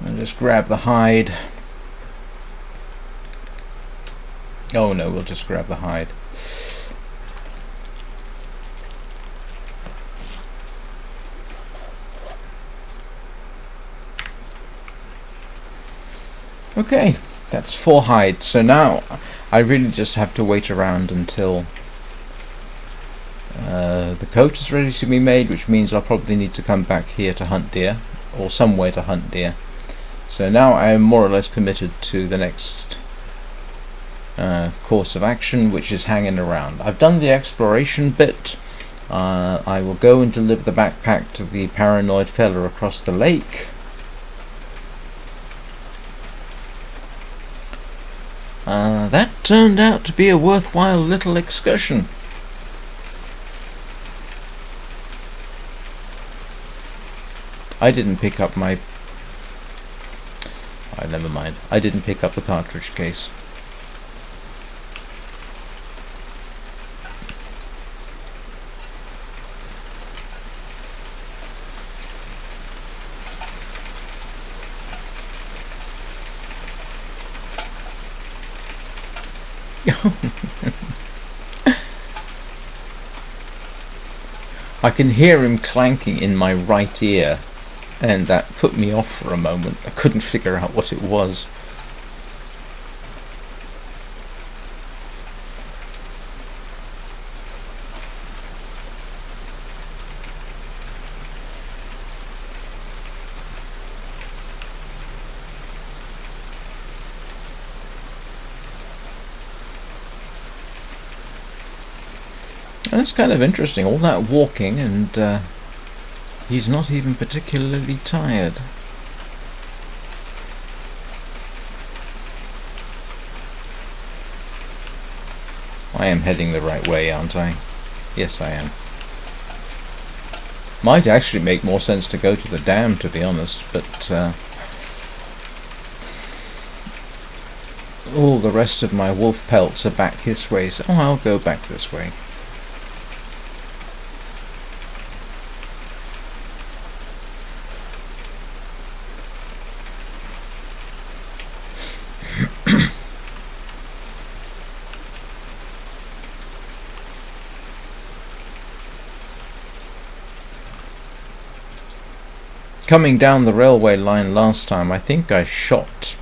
I'll just grab the hide. Oh no, we'll just grab the hide. Okay, that's 4 hides. So now I really just have to wait around until the coat is ready to be made, which means I'll probably need to come back here to hunt deer, or somewhere to hunt deer. So now I am more or less committed to the next course of action, which is hanging around. I've done the exploration bit. I will go and deliver the backpack to the paranoid fella across the lake. That turned out to be a worthwhile little excursion. I didn't pick up my... Oh, never mind. I didn't pick up the cartridge case. I can hear him clanking in my right ear and that put me off for a moment. I couldn't figure out what it was. And it's kind of interesting, all that walking, and he's not even particularly tired. I am heading the right way, aren't I? Yes, I am. Might actually make more sense to go to the dam, to be honest, but all the rest of my wolf pelts are back this way, so I'll go back this way. Coming down the railway line last time, I think I shot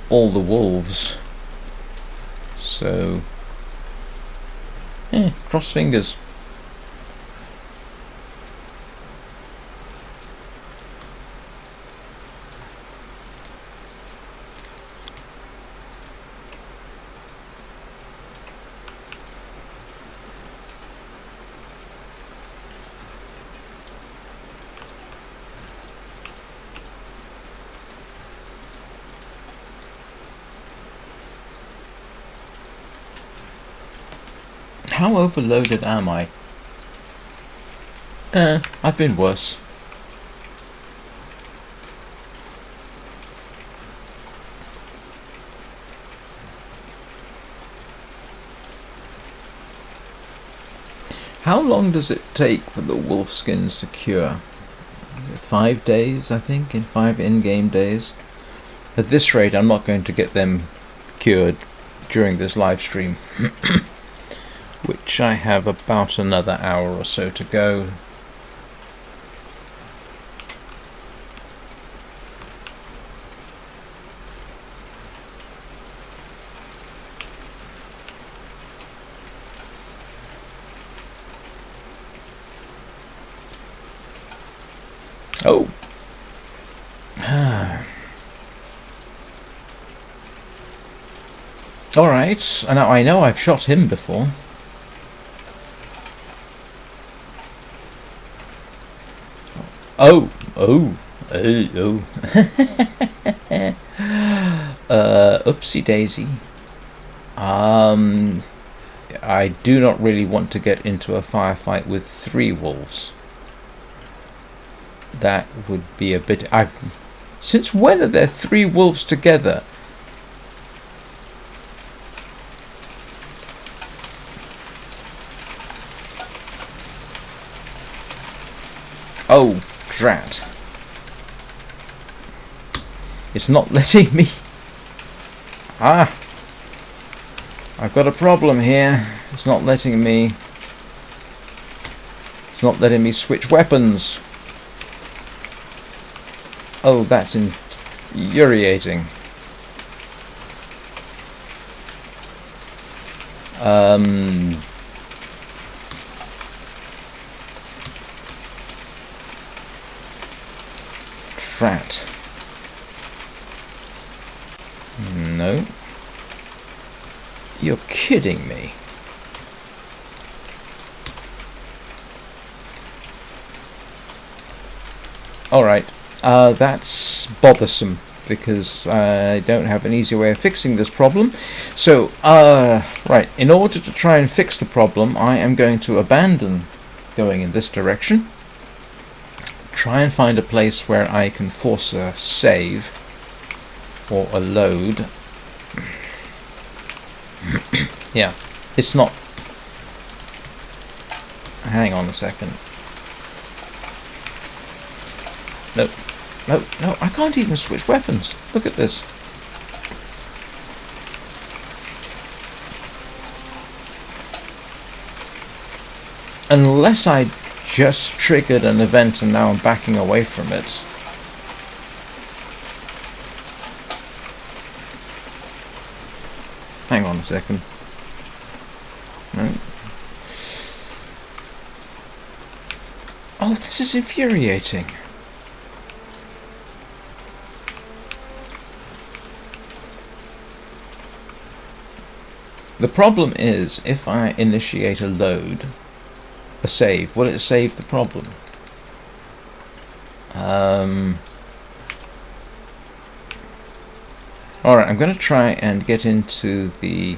all the wolves. So, cross fingers. How overloaded am I? I've been worse. How long does it take for the wolf skins to cure? 5 days, I think, in 5 in-game days. At this rate, I'm not going to get them cured during this live stream. Which I have about another hour or so to go. Oh. Alright, and I know I've shot him before. Oh. Oopsie daisy. I do not really want to get into a firefight with 3 wolves. That would be a bit... Since when are there 3 wolves together? Oh, drat. It's not letting me... I've got a problem here. It's not letting me... It's not letting me switch weapons. Oh, that's infuriating. Drat. No. You're kidding me. Alright, that's bothersome because I don't have an easy way of fixing this problem. So, right, in order to try and fix the problem, I am going to abandon going in this direction. Try and find a place where I can force a save or a load. Yeah, it's not... Hang on a second. No, I can't even switch weapons. Look at this. Unless I just triggered an event and now I'm backing away from it. Hang on a second. No. Oh, this is infuriating. The problem is, if I initiate a load, a save, will it save the problem? Alright, I'm going to try and get into the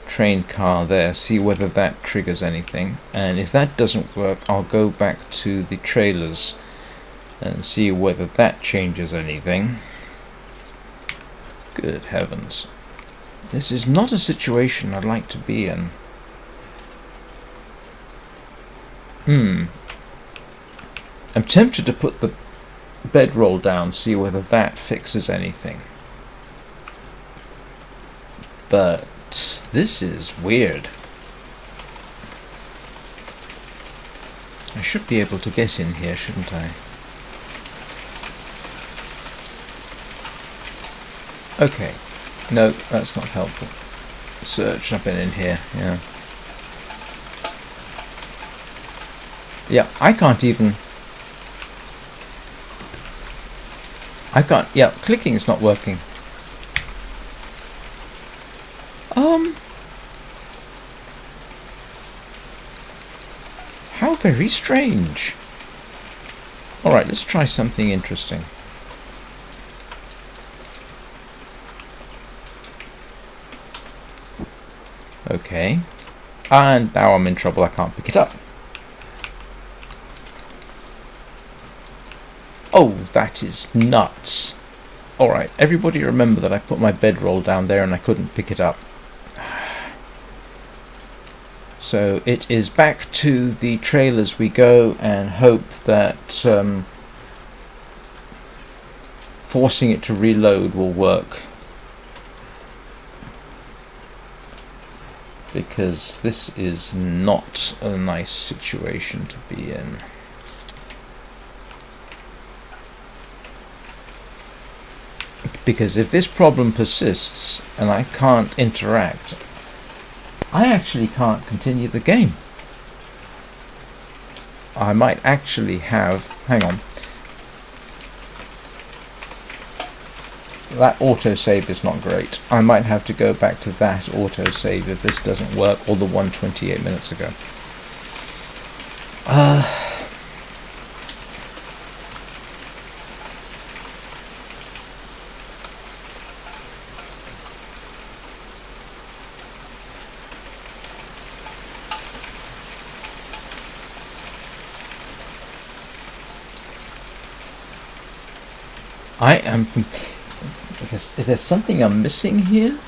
train car there, see whether that triggers anything, and if that doesn't work, I'll go back to the trailers and see whether that changes anything. Good heavens. This is not a situation I'd like to be in. I'm tempted to put the bedroll down, see whether that fixes anything. But this is weird. I should be able to get in here, shouldn't I? Okay. No, that's not helpful. Search, I've been in here, yeah. Yeah, I can't, yeah, clicking is not working. How very strange. Alright, let's try something interesting. Okay. And now I'm in trouble, I can't pick it up. Oh, that is nuts. Alright, everybody remember that I put my bedroll down there and I couldn't pick it up. So it is back to the trailers we go and hope that forcing it to reload will work. Because this is not a nice situation to be in. Because if this problem persists and I can't interact, I actually can't continue the game. I might actually have... hang on. That autosave is not great. I might have to go back to that autosave if this doesn't work, or the one 28 minutes ago. I am... is there something I'm missing here?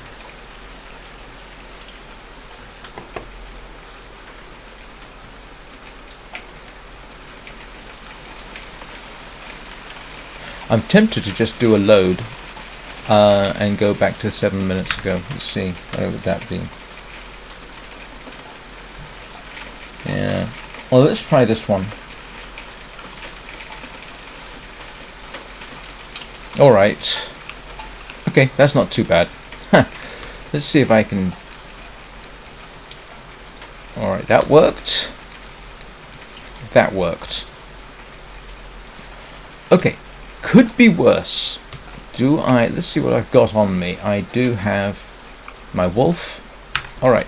I'm tempted to just do a load and go back to 7 minutes ago. Let's see, where would that be? Yeah. Well, let's try this one. Alright. Okay, that's not too bad. Let's see if I can... Alright, that worked. That worked. Okay, could be worse. Let's see what I've got on me. I do have my wolf. Alright.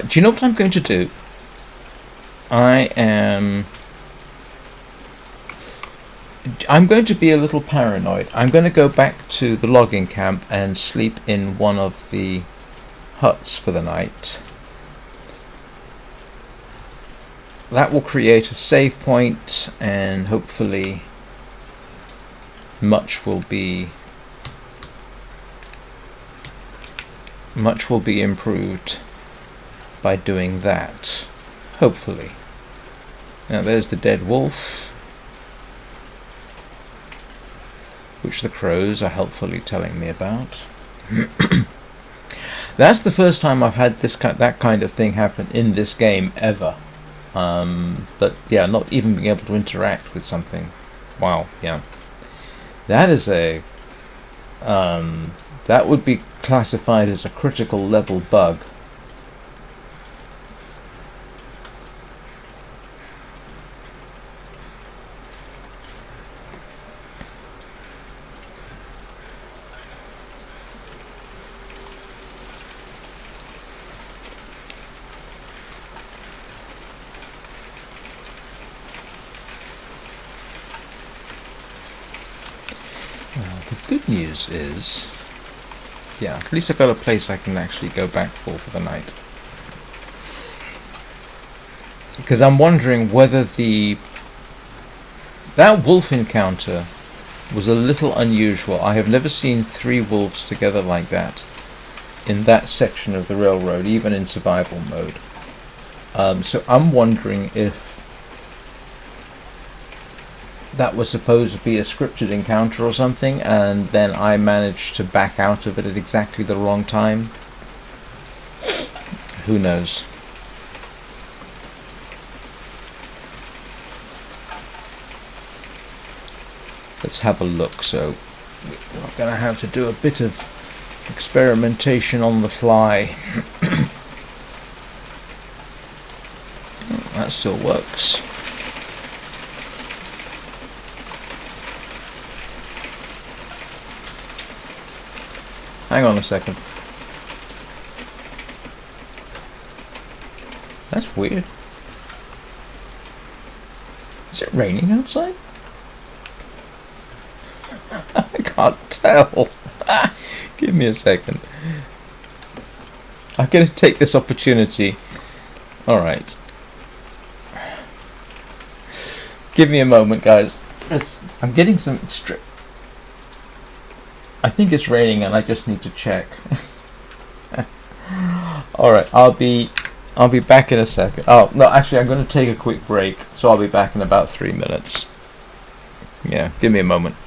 Do you know what I'm going to do? I'm going to be a little paranoid. I'm going to go back to the logging camp and sleep in one of the huts for the night. That will create a save point, and hopefully much will be improved by doing that. Hopefully. Now there's the dead wolf, which the crows are helpfully telling me about. That's the first time I've had that kind of thing happen in this game ever. But yeah, not even being able to interact with something. Wow, yeah. That is a that would be classified as a critical level bug. The good news is, yeah, at least I've got a place I can actually go back for the night. Because I'm wondering whether that wolf encounter was a little unusual. I have never seen 3 wolves together like that in that section of the railroad, even in survival mode. So I'm wondering if that was supposed to be a scripted encounter or something, and then I managed to back out of it at exactly the wrong time. Who knows? Let's have a look. So we're going to have to do a bit of experimentation on the fly. That still works. Hang on a second. That's weird. Is it raining outside? I can't tell. Give me a second. I'm going to take this opportunity. Alright. Give me a moment, guys. I'm getting some I think it's raining and I just need to check. Alright, I'll be back in a second. Oh, no, actually I'm going to take a quick break, so I'll be back in about 3 minutes. Yeah, give me a moment.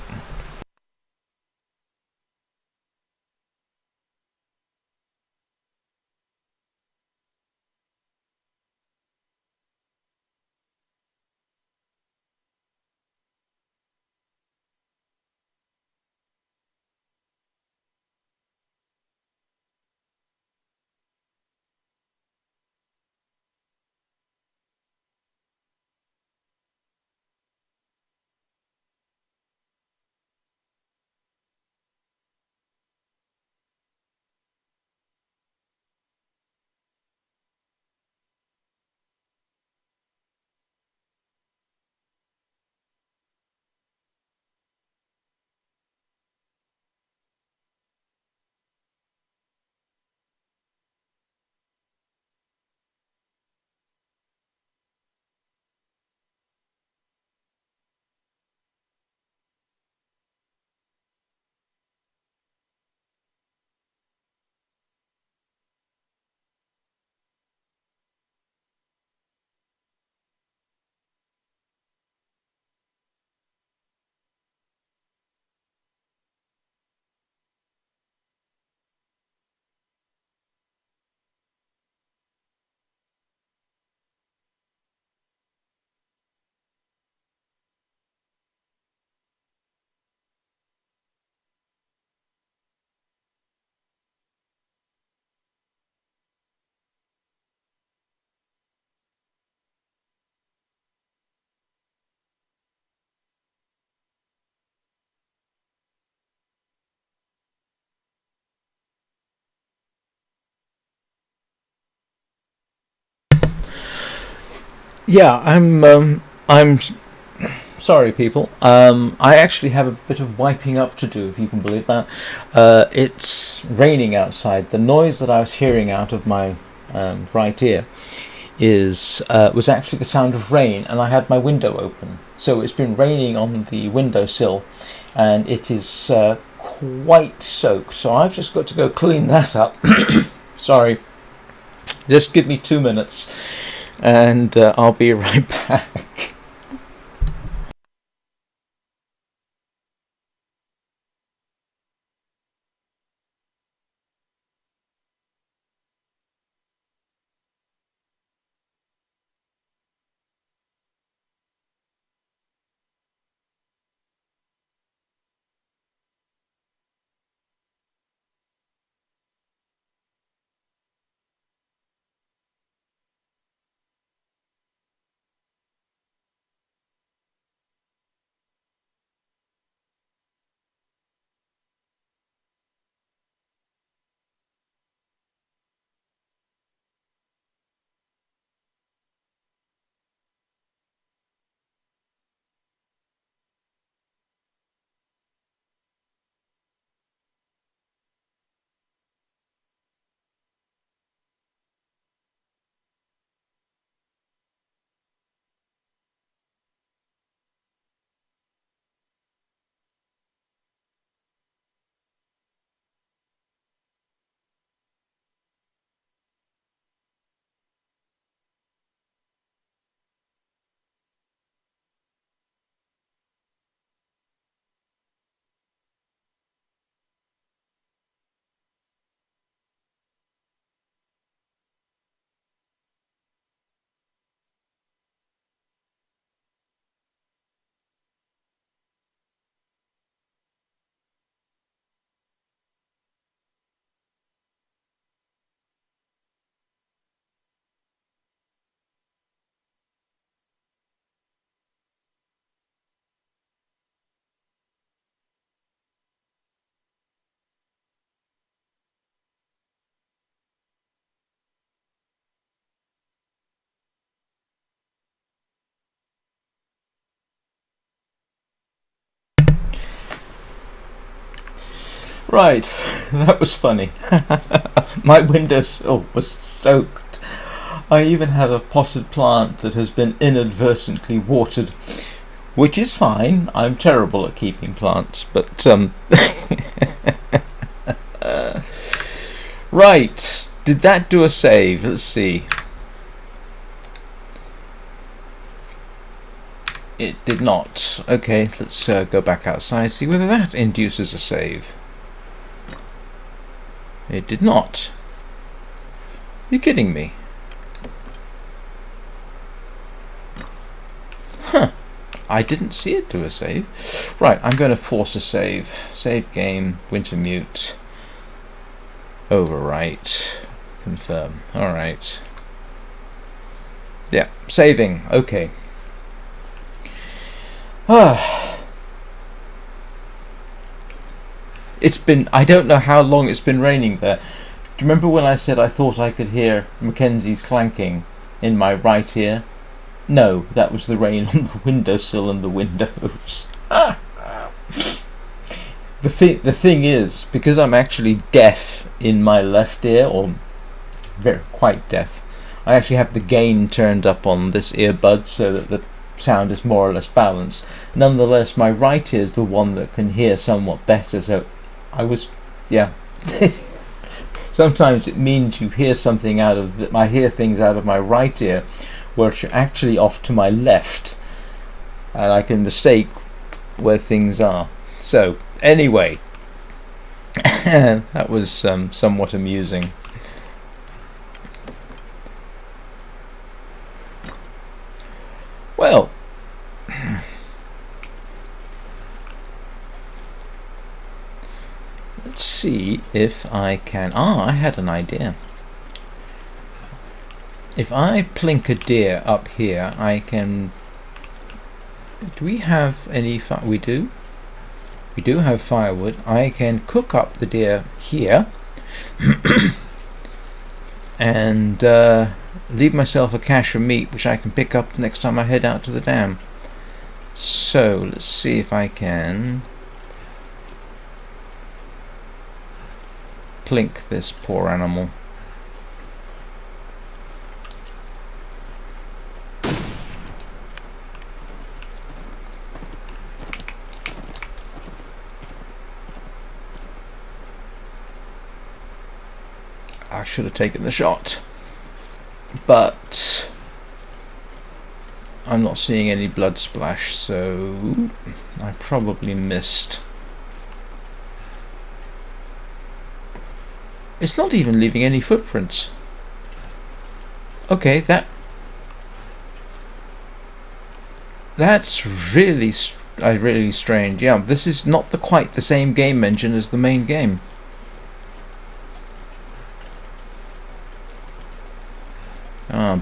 Yeah, I'm sorry, people. I actually have a bit of wiping up to do, if you can believe that. It's raining outside. The noise that I was hearing out of my right ear was actually the sound of rain, and I had my window open. So it's been raining on the windowsill, and it is quite soaked. So I've just got to go clean that up. Sorry. Just give me 2 minutes, and I'll be right back. Right, that was funny. My windowsill was soaked. I even have a potted plant that has been inadvertently watered, which is fine. I'm terrible at keeping plants, but right. Did that do a save? Let's see. It did not. Okay, let's go back outside, see whether that induces a save. It did not. You're kidding me. Huh. I didn't see it do a save. Right, I'm going to force a save. Save game, Wintermute. Overwrite. Confirm. Alright. Yeah, saving. Okay. It's been, I don't know how long it's been raining there. Do you remember when I said I thought I could hear Mackenzie's clanking in my right ear? No, that was the rain on the windowsill and the windows. The thing is, because I'm actually deaf in my left ear, or quite deaf, I actually have the gain turned up on this earbud so that the sound is more or less balanced. Nonetheless, my right ear is the one that can hear somewhat better, so I was, yeah. Sometimes it means you hear something out of I hear things out of my right ear, which are actually off to my left, and I can mistake where things are. So anyway, that was somewhat amusing. Well, let's see if I can. I had an idea. If I plink a deer up here, I can. Do we have any fire? We do. We do have firewood. I can cook up the deer here and leave myself a cache of meat, which I can pick up the next time I head out to the dam. So let's see if I can plink this poor animal. I should have taken the shot, but I'm not seeing any blood splash, so I probably missed. It's not even leaving any footprints. Okay, that's really really strange. Yeah, this is not quite the same game engine as the main game.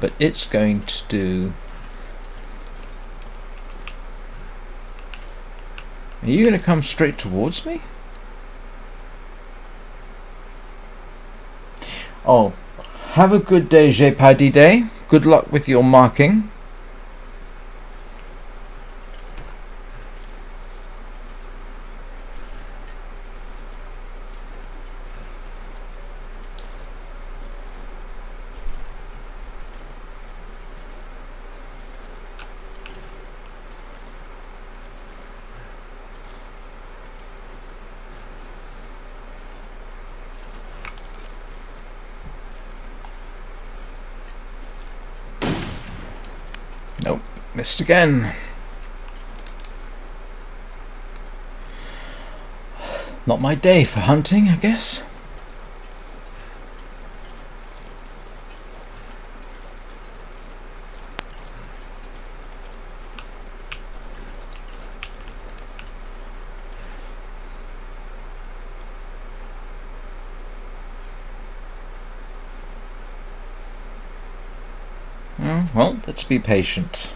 But it's going to do. Are you going to come straight towards me? Oh, have a good day, J'ai pas d'idée. Good luck with your marking. Nope, missed again. Not my day for hunting, I guess. Well, let's be patient.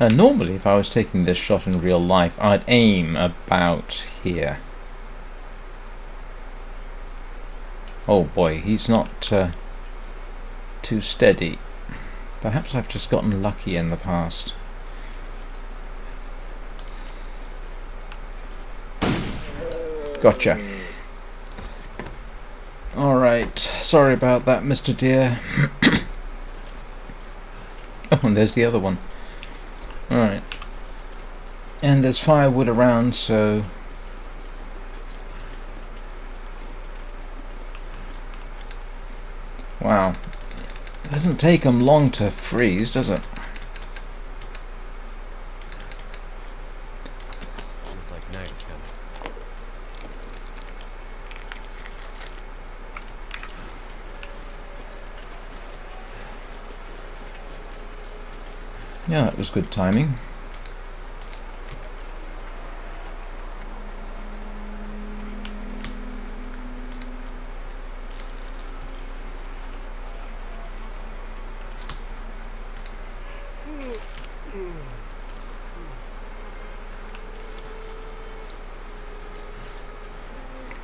Normally, if I was taking this shot in real life, I'd aim about here. Oh boy, he's not too steady. Perhaps I've just gotten lucky in the past. Gotcha. Alright, sorry about that, Mr. Deer. Oh, and there's the other one. Alright. And there's firewood around, so... Wow. It doesn't take them long to freeze, does it? Feels like night is coming. Yeah, that was good timing.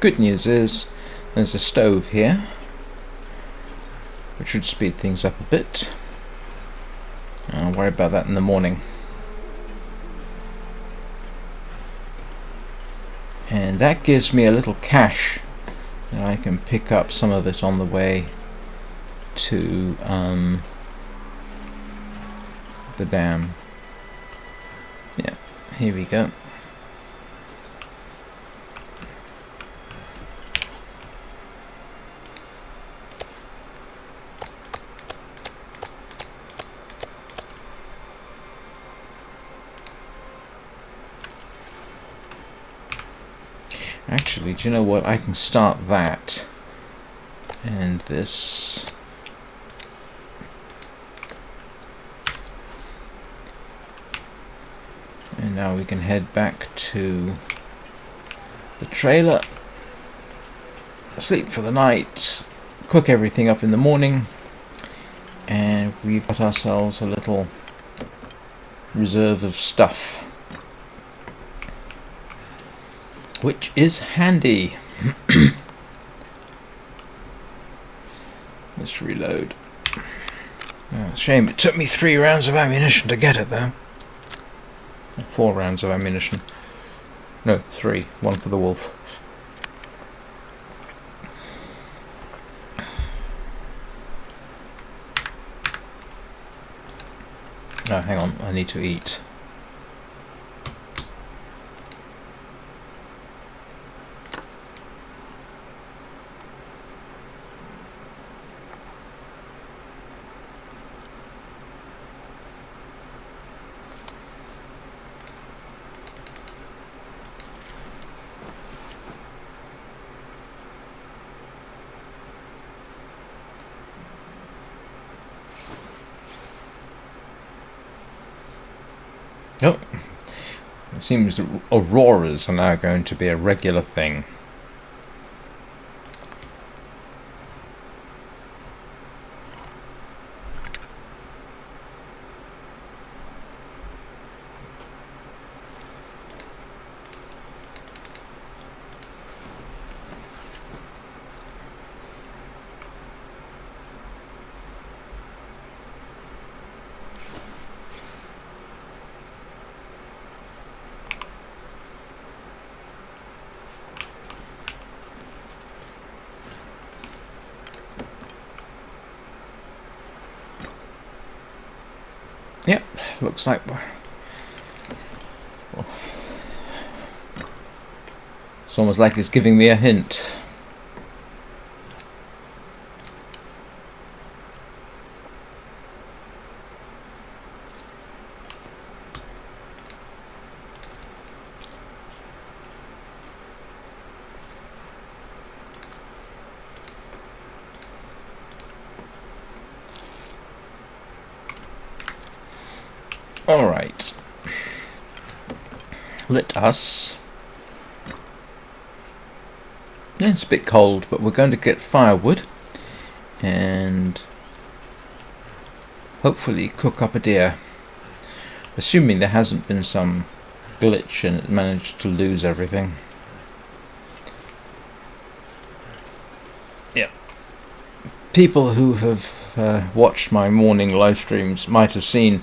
Good news is there's a stove here, which should speed things up a bit. I'll worry about that in the morning. And that gives me a little cache, and I can pick up some of it on the way to the dam. Yeah, here we go. Actually, do you know what? I can start that and this. And now we can head back to the trailer, sleep for the night, cook everything up in the morning, and we've got ourselves a little reserve of stuff, which is handy. Let's reload. Oh, shame it took me 3 rounds of ammunition to get it though. 4 rounds of ammunition. No, 3. 1 for the wolf. Oh, hang on, I need to eat. Oh, it seems that auroras are now going to be a regular thing. Yep, looks like well, it's almost like it's giving me a hint. Alright, let us, yeah, it's a bit cold, but we're going to get firewood and hopefully cook up a deer. Assuming there hasn't been some glitch and it managed to lose everything. Yep. People who have watched my morning live streams might have seen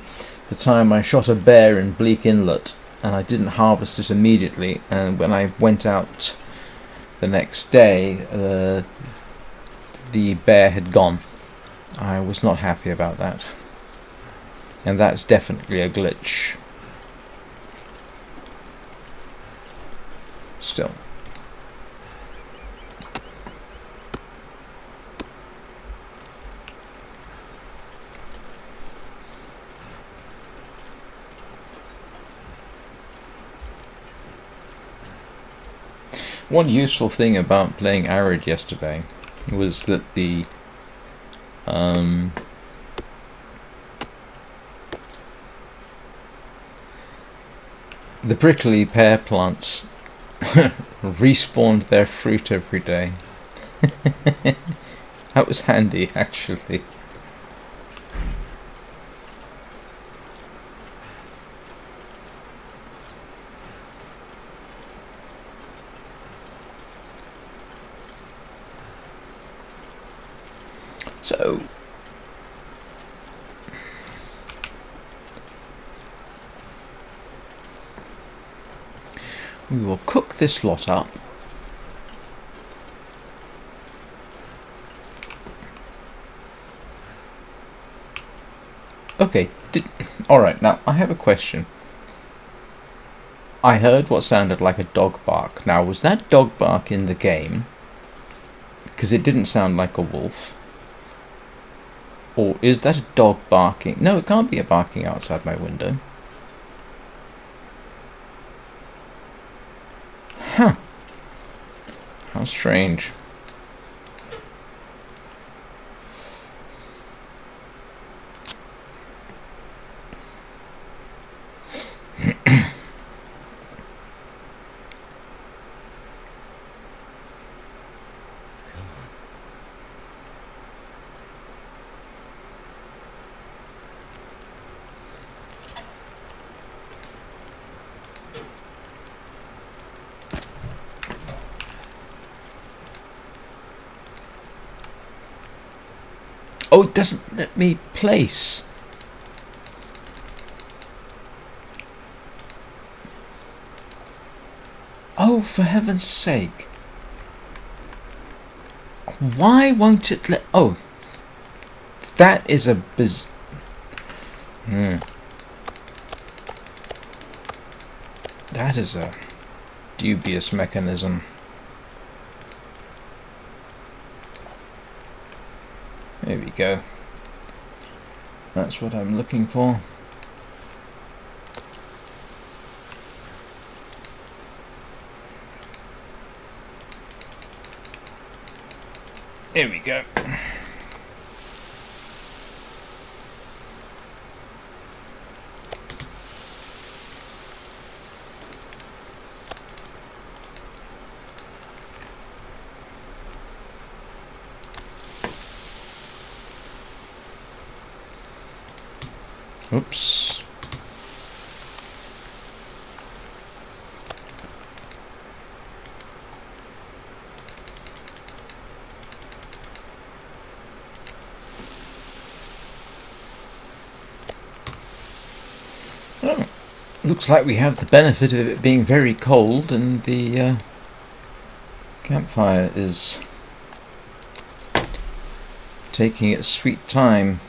the time I shot a bear in Bleak Inlet and I didn't harvest it immediately, and when I went out the next day the bear had gone. I was not happy about that, and that's definitely a glitch. Still. One useful thing about playing Arid yesterday was that the prickly pear plants respawned their fruit every day. That was handy, actually. So, we will cook this lot up. Okay, alright, now I have a question. I heard what sounded like a dog bark. Now, was that dog bark in the game? Because it didn't sound like a wolf. Or is that a dog barking? No, it can't be a barking outside my window. Huh. How strange. Oh, it doesn't let me place. Oh, for heaven's sake. Why won't it let... Oh. That is a That is a dubious mechanism. There we go. That's what I'm looking for. There we go. Oops. Oh, looks like we have the benefit of it being very cold, and the campfire is taking its sweet time.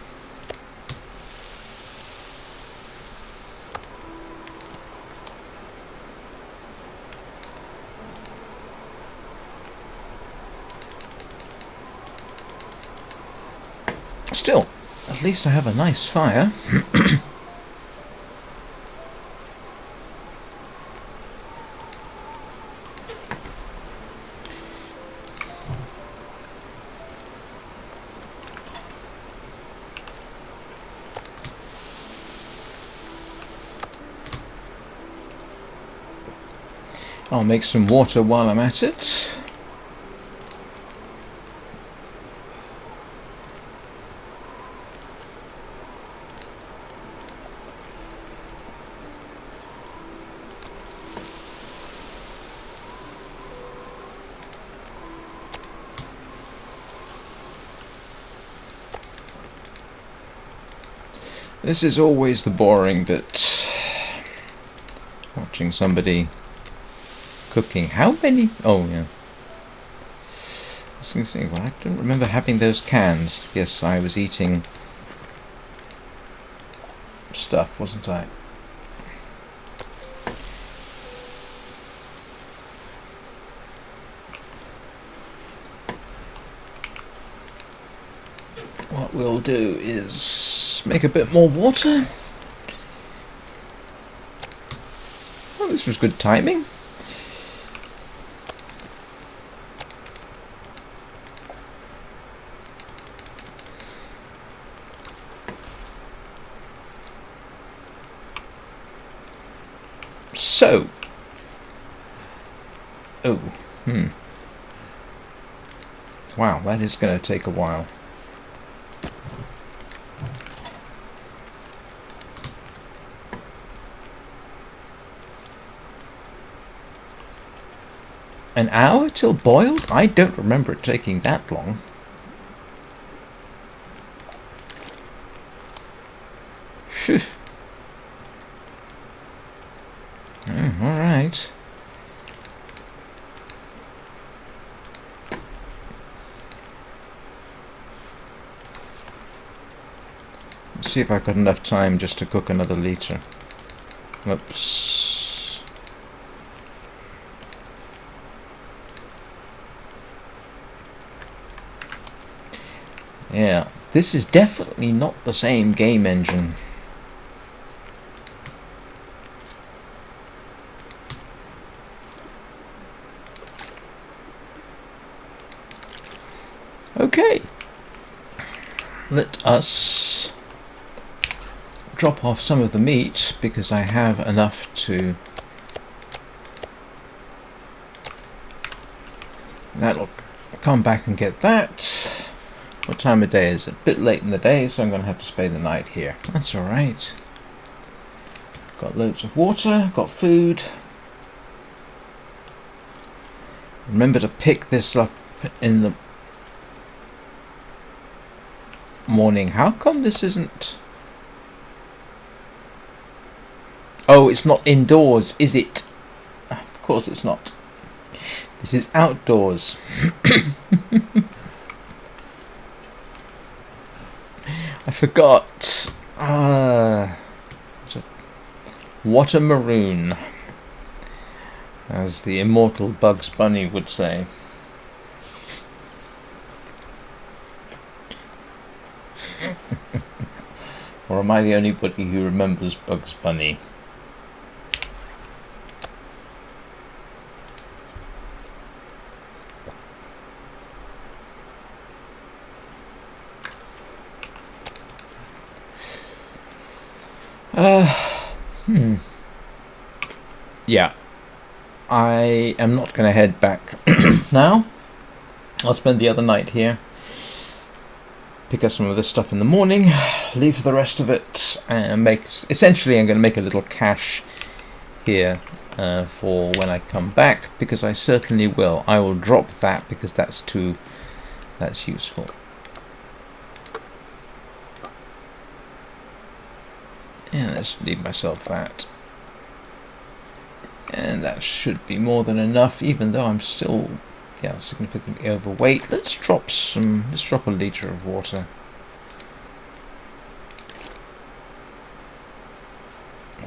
Still, at least I have a nice fire. I'll make some water while I'm at it. This is always the boring bit. Watching somebody cooking. How many? Oh, yeah. I was going to say, well, I don't remember having those cans. Yes, I was eating stuff, wasn't I? What we'll do is make a bit more water. Oh, this was good timing. So, wow, that is going to take a while. An hour till boiled? I don't remember it taking that long. Phew. Alright. Let's see if I've got enough time just to cook another litre. Oops. Yeah, this is definitely not the same game engine. Okay, let us drop off some of the meat because I have enough to... That'll come back and get that. What time of day is it? A bit late in the day, so I'm going to have to spend the night here. That's alright. Got loads of water, got food. Remember to pick this up in the morning. How come this isn't... Oh, it's not indoors, is it? Of course it's not. This is outdoors. I forgot. Water maroon, as the immortal Bugs Bunny would say. Or am I the only buddy who remembers Bugs Bunny? Yeah, I am not going to head back now. I'll spend the other night here, pick up some of this stuff in the morning, leave the rest of it, and make... Essentially, I'm going to make a little cache here for when I come back, because I certainly will. I will drop that because that's useful. Yeah, let's leave myself that. And that should be more than enough, even though I'm still, yeah, significantly overweight. Let's drop a litre of water.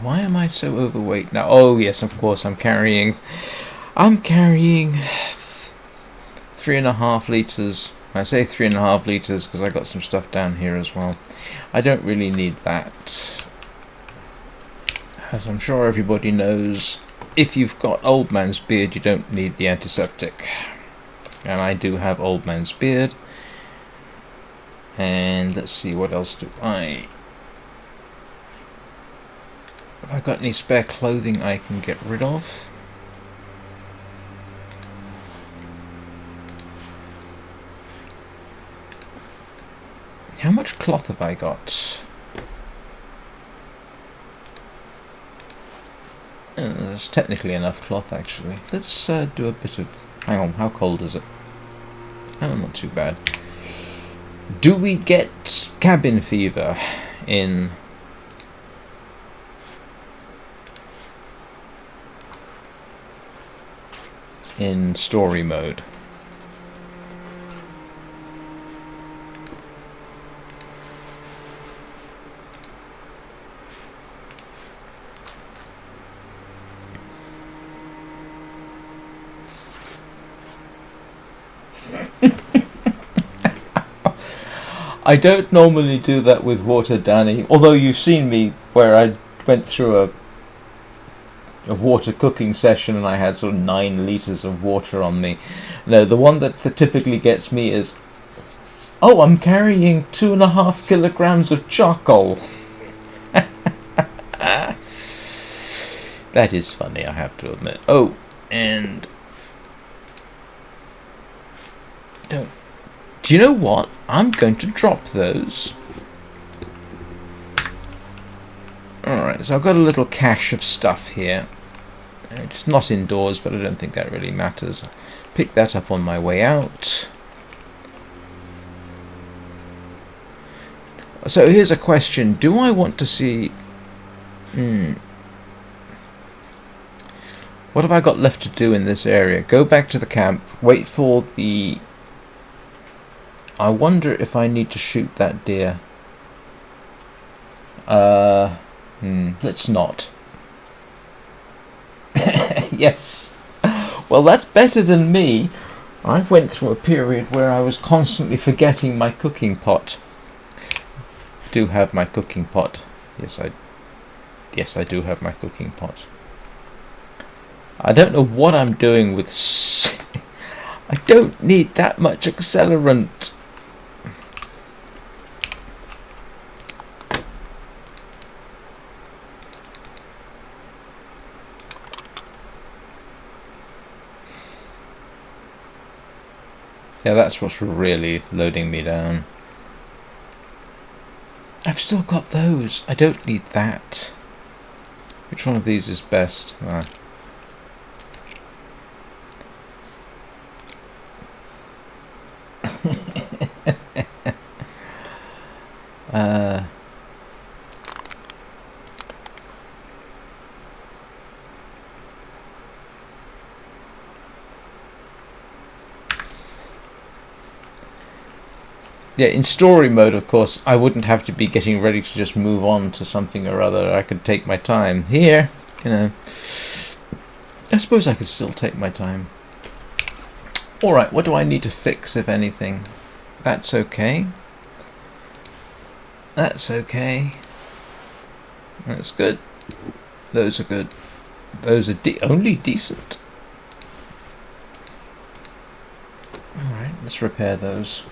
Why am I so overweight now? Oh yes, of course, I'm carrying 3.5 litres. I say 3.5 litres because I got some stuff down here as well. I don't really need that. As I'm sure everybody knows, if you've got old man's beard, you don't need the antiseptic. And I do have old man's beard. And let's see, what else do I... Have I got any spare clothing I can get rid of? How much cloth have I got? There's technically enough cloth, actually. Let's do a bit of... Hang on, how cold is it? Oh, not too bad. Do we get cabin fever in in story mode. I don't normally do that with water, Danny, although you've seen me where I went through a water cooking session and I had sort of 9 litres of water on me. No, the one that typically gets me is, oh, I'm carrying 2.5 kilograms of charcoal. That is funny, I have to admit. Oh, and do you know what? I'm going to drop those. Alright, so I've got a little cache of stuff here. It's not indoors, but I don't think that really matters. Pick that up on my way out. So here's a question. Do I want to see... What have I got left to do in this area? Go back to the camp. Wait for the... I wonder if I need to shoot that deer. Let's not. Yes. Well, that's better than me. I went through a period where I was constantly forgetting my cooking pot. I do have my cooking pot. Yes, I do have my cooking pot. I don't know what I'm doing with... I don't need that much accelerant. Yeah, that's what's really loading me down. I've still got those. I don't need that. Which one of these is best? Yeah, in story mode, of course, I wouldn't have to be getting ready to just move on to something or other. I could take my time. Here, I suppose I could still take my time. Alright, what do I need to fix, if anything? That's okay. That's okay. That's good. Those are good. Those are only decent. Alright, let's repair those.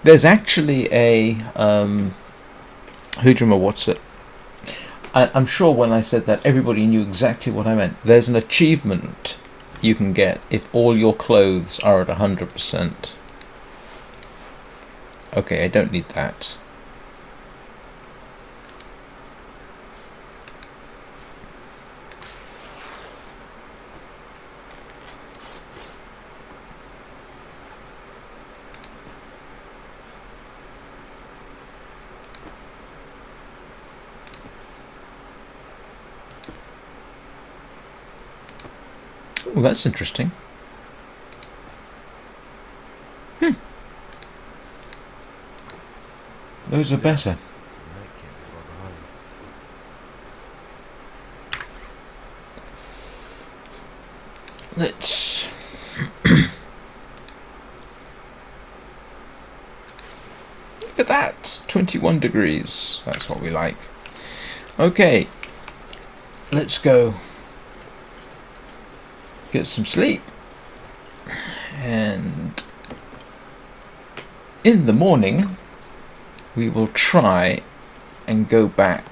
There's actually a what's it? I'm sure when I said that everybody knew exactly what I meant. There's an achievement you can get if all your clothes are at 100%. Okay, I don't need that. Oh, that's interesting. Those are better. Let's... Look at that! 21 degrees. That's what we like. Okay. Let's go get some sleep. And in the morning, we will try and go back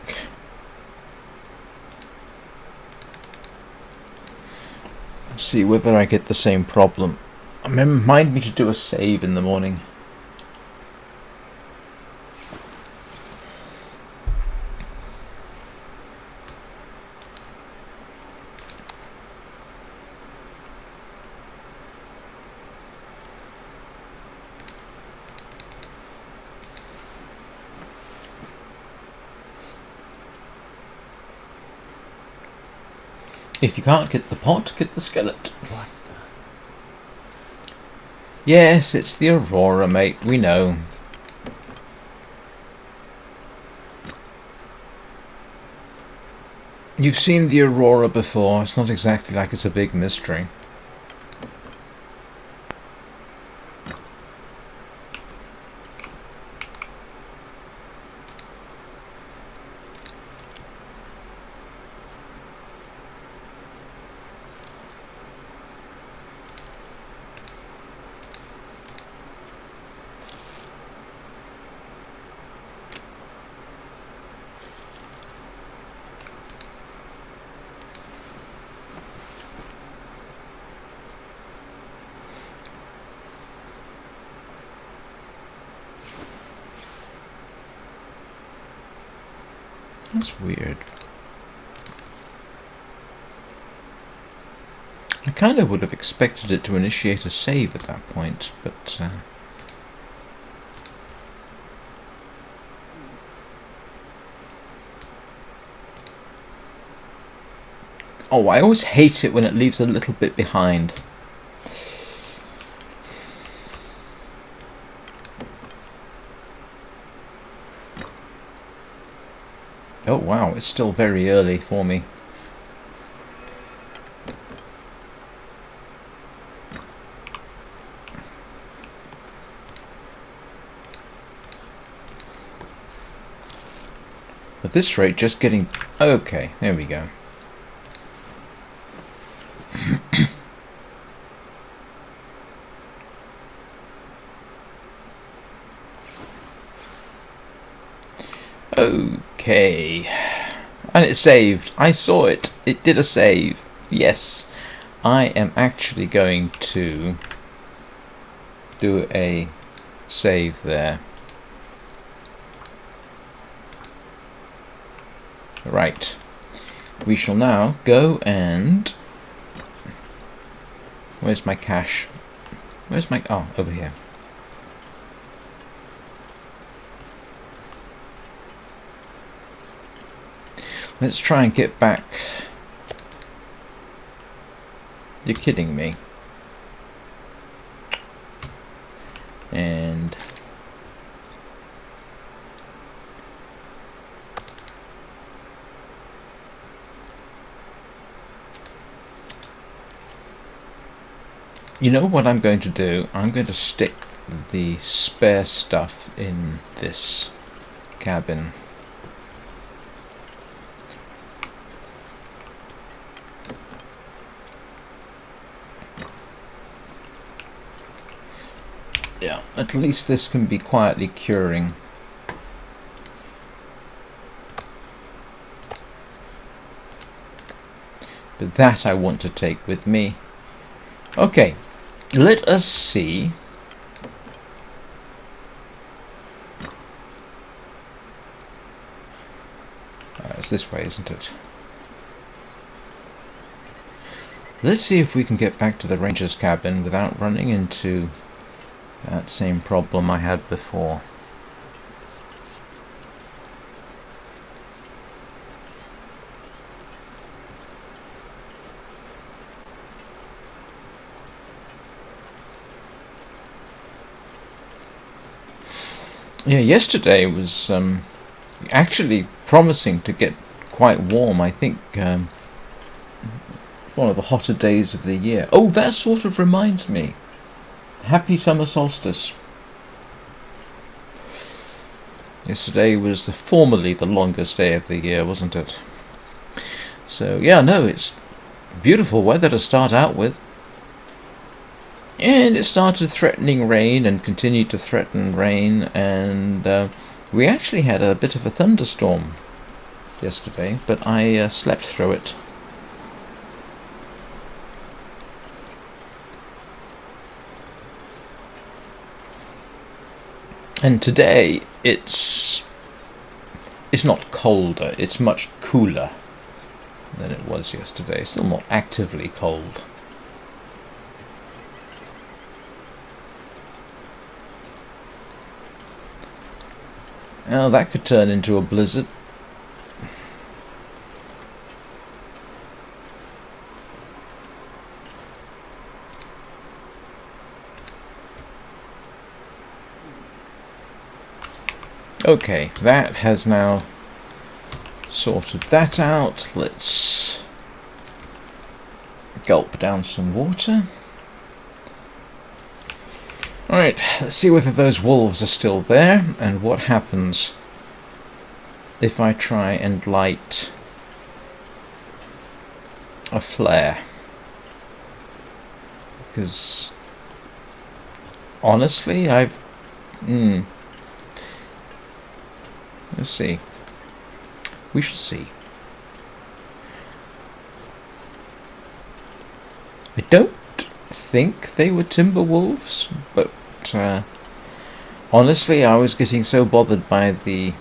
and see whether I get the same problem. Remind me to do a save in the morning. If you can't get the pot, get the skillet. What the? Yes, it's the Aurora, mate. We know. You've seen the Aurora before. It's not exactly like it's a big mystery. That's weird. I kind of would have expected it to initiate a save at that point, but... Oh, I always hate it when it leaves a little bit behind. Oh wow, it's still very early for me. At this rate, just getting... Okay, there we go. Okay. And it saved. I saw it. It did a save. Yes. I am actually going to do a save there. Right. We shall now go and... Where's my cache? Where's my... Oh, over here. Let's try and get back. You're kidding me. And... You know what I'm going to do? I'm going to stick the spare stuff in this cabin. Yeah, at least this can be quietly curing. But that I want to take with me. Okay, let us see. It's this way, isn't it? Let's see if we can get back to the ranger's cabin without running into that same problem I had before. Yeah, yesterday was actually promising to get quite warm. I think one of the hotter days of the year. Oh, that sort of reminds me. Happy summer solstice. Yesterday was formerly the longest day of the year, wasn't it? So, yeah, no, it's beautiful weather to start out with. And it started threatening rain and continued to threaten rain, and we actually had a bit of a thunderstorm yesterday, but I slept through it. And today it's not colder, it's much cooler than it was yesterday. Still not actively cold. Now that could turn into a blizzard. Okay, that has now sorted that out. Let's gulp down some water. Alright, let's see whether those wolves are still there, and what happens if I try and light a flare. Because honestly, Let's see. We shall see. I don't think they were timber wolves, but honestly, I was getting so bothered by the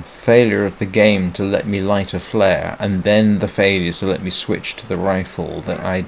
failure of the game to let me light a flare, and then the failure to let me switch to the rifle, that I...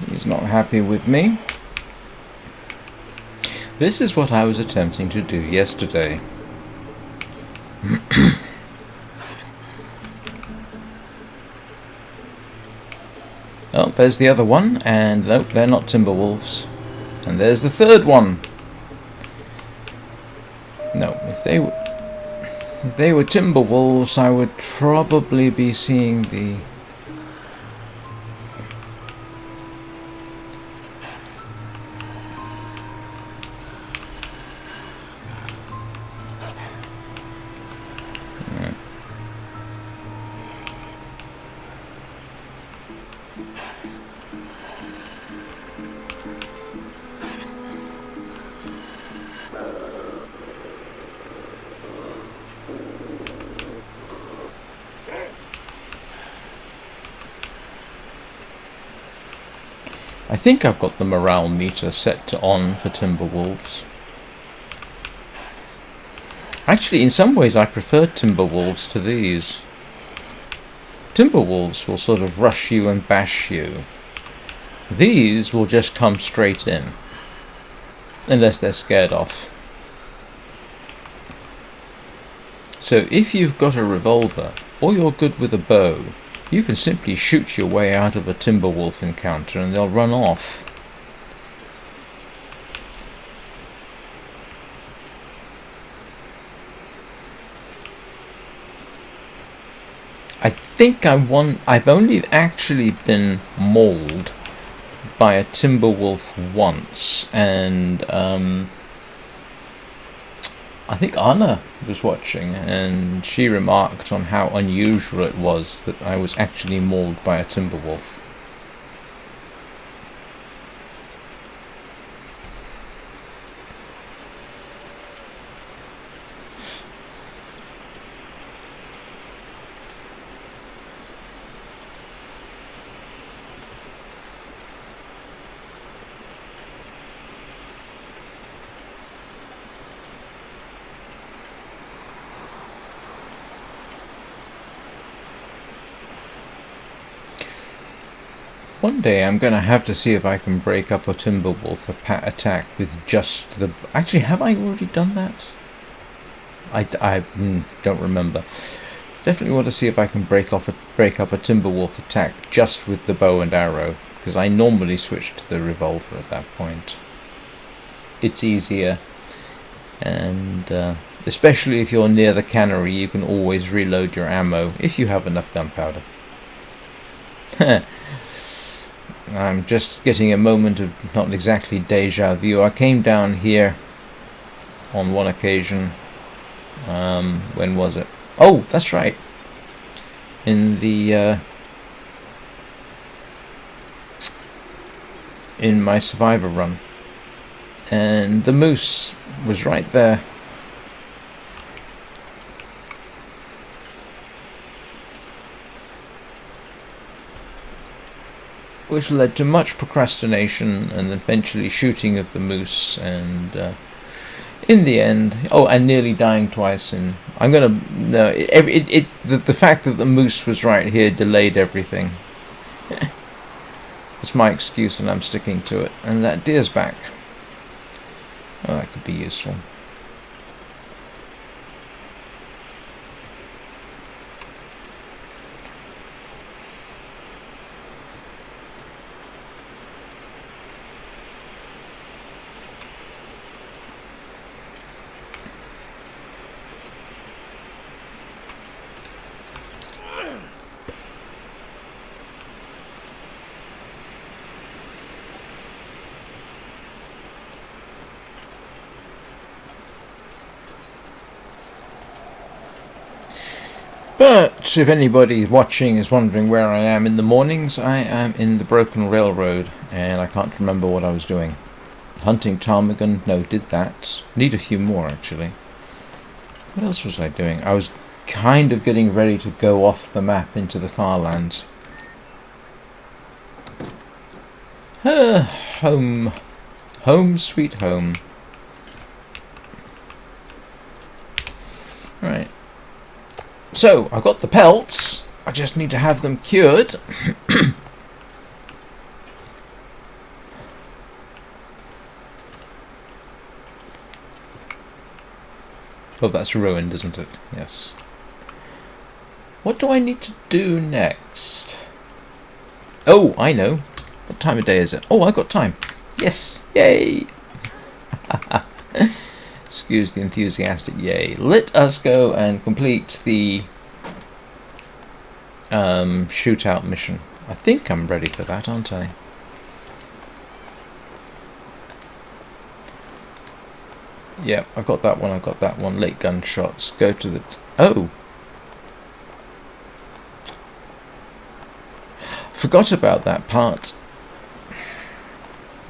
He's not happy with me. This is what I was attempting to do yesterday. Oh, there's the other one, and nope, they're not timber wolves. And there's the third one. No, if they were timber wolves, I would probably be seeing the... I think I've got the morale meter set to on for timber wolves. Actually, in some ways I prefer timber wolves to these. Timber wolves will sort of rush you and bash you. These will just come straight in. Unless they're scared off. So if you've got a revolver, or you're good with a bow, you can simply shoot your way out of a timber wolf encounter and they'll run off. I think I've only actually been mauled by a timber wolf once, and I think Anna was watching, and she remarked on how unusual it was that I was actually mauled by a timber wolf. One day I'm going to have to see if I can break up a timber wolf attack with just the... Actually, have I already done that? I don't remember. Definitely want to see if I can break up a timber wolf attack just with the bow and arrow, because I normally switch to the revolver at that point. It's easier, and especially if you're near the cannery, you can always reload your ammo if you have enough gunpowder. I'm just getting a moment of not exactly deja vu. I came down here on one occasion. When was it? Oh, that's right. In the in my survivor run, and the moose was right there. Which led to much procrastination and eventually shooting of the moose, and In the end, oh, and nearly dying twice. And I'm gonna no. The fact that the moose was right here delayed everything. It's my excuse, and I'm sticking to it. And that deer's back. Oh, that could be useful. But if anybody watching is wondering where I am in the mornings, I am in the broken railroad, and I can't remember what I was doing. Hunting ptarmigan? No, did that. Need a few more, actually. What else was I doing? I was kind of getting ready to go off the map into the far lands. Home. Home sweet home. Right. So, I've got the pelts. I just need to have them cured. Oh, that's ruined, isn't it? Yes. What do I need to do next? Oh, I know. What time of day is it? Oh, I've got time. Yes. Yay. Excuse the enthusiastic yay. Let us go and complete the shootout mission. I think I'm ready for that, aren't I? Yep, I've got that one, I've got that one. Late gunshots. Go to the... Oh! Forgot about that part.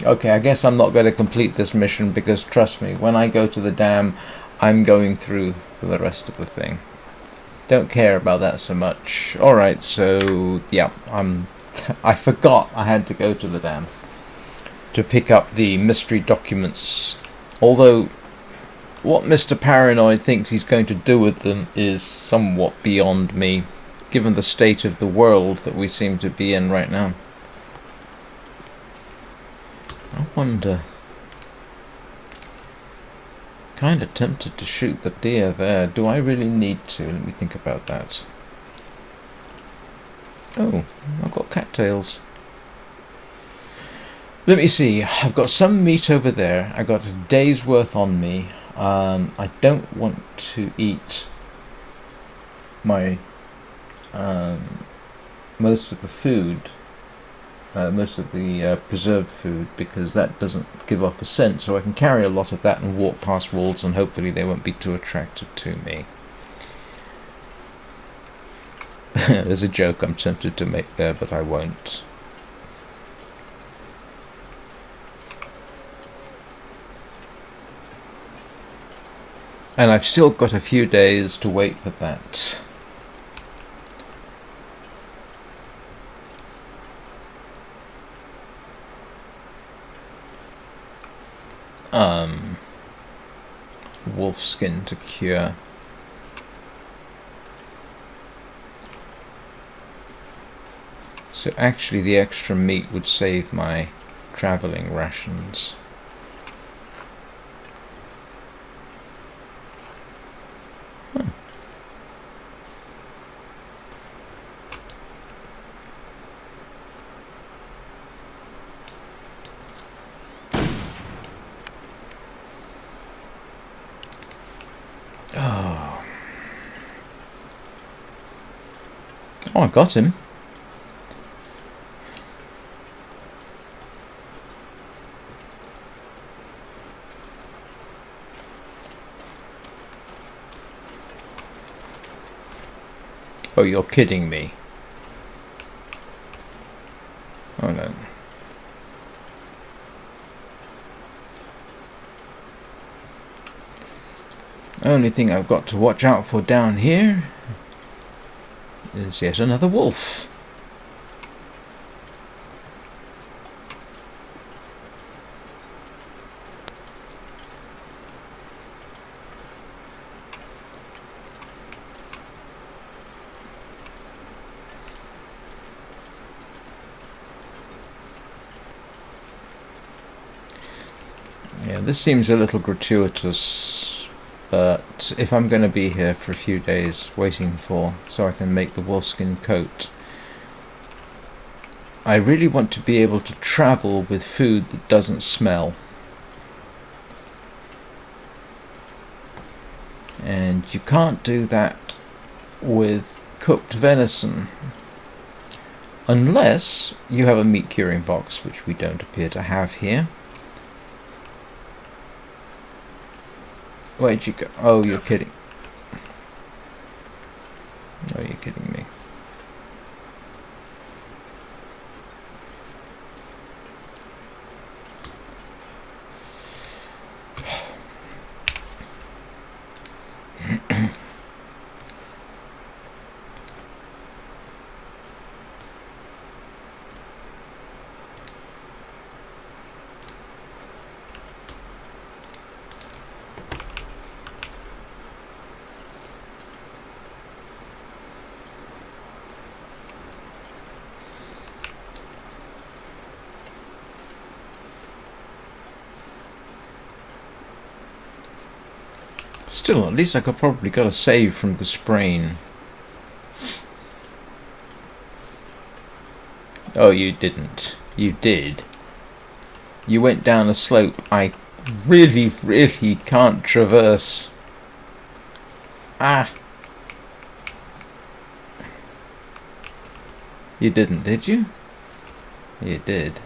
Okay, I guess I'm not going to complete this mission because, trust me, when I go to the dam, I'm going through the rest of the thing. Don't care about that so much. Alright, so, yeah, I forgot I had to go to the dam to pick up the mystery documents. Although, what Mr. Paranoid thinks he's going to do with them is somewhat beyond me, given the state of the world that we seem to be in right now. I wonder... Kind of tempted to shoot the deer there. Do I really need to? Let me think about that. Oh, I've got cattails. Let me see. I've got some meat over there. I got a day's worth on me. I don't want to eat my most of the food. Most of the preserved food, because that doesn't give off a scent, so I can carry a lot of that and walk past wolves, and hopefully they won't be too attracted to me. There's a joke I'm tempted to make there, but I won't. And I've still got a few days to wait for that. Wolf skin to cure. So actually the extra meat would save my travelling rations. Huh. Oh, I got him. Oh, you're kidding me. Oh no. Only thing I've got to watch out for down here is yet another wolf. Yeah, this seems a little gratuitous, but if I'm going to be here for a few days waiting so I can make the wolfskin coat, I really want to be able to travel with food that doesn't smell. And you can't do that with cooked venison. Unless you have a meat curing box, which we don't appear to have here. Where'd you go? Oh, you're kidding. No, you're kidding me. Still, at least I could probably got a save from the sprain. Oh, you didn't. You did. You went down a slope I really, really can't traverse. Ah. You didn't, did you? You did.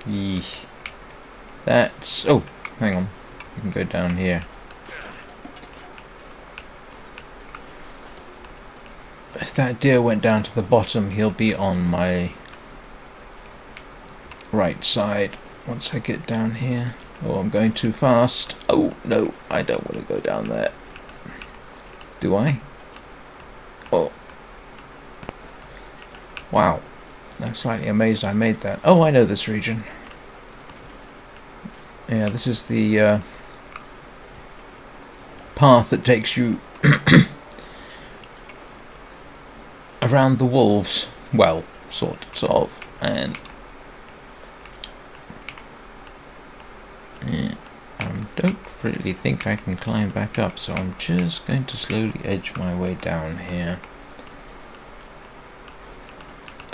Yeesh. That's... Oh, hang on. You can go down here. If that deer went down to the bottom, he'll be on my right side once I get down here. Oh, I'm going too fast. Oh, no, I don't want to go down there. Do I? Oh. Wow. I'm slightly amazed I made that. Oh, I know this region. Yeah, this is the path that takes you around the wolves. Well, sort of. And yeah, I don't really think I can climb back up, so I'm just going to slowly edge my way down here.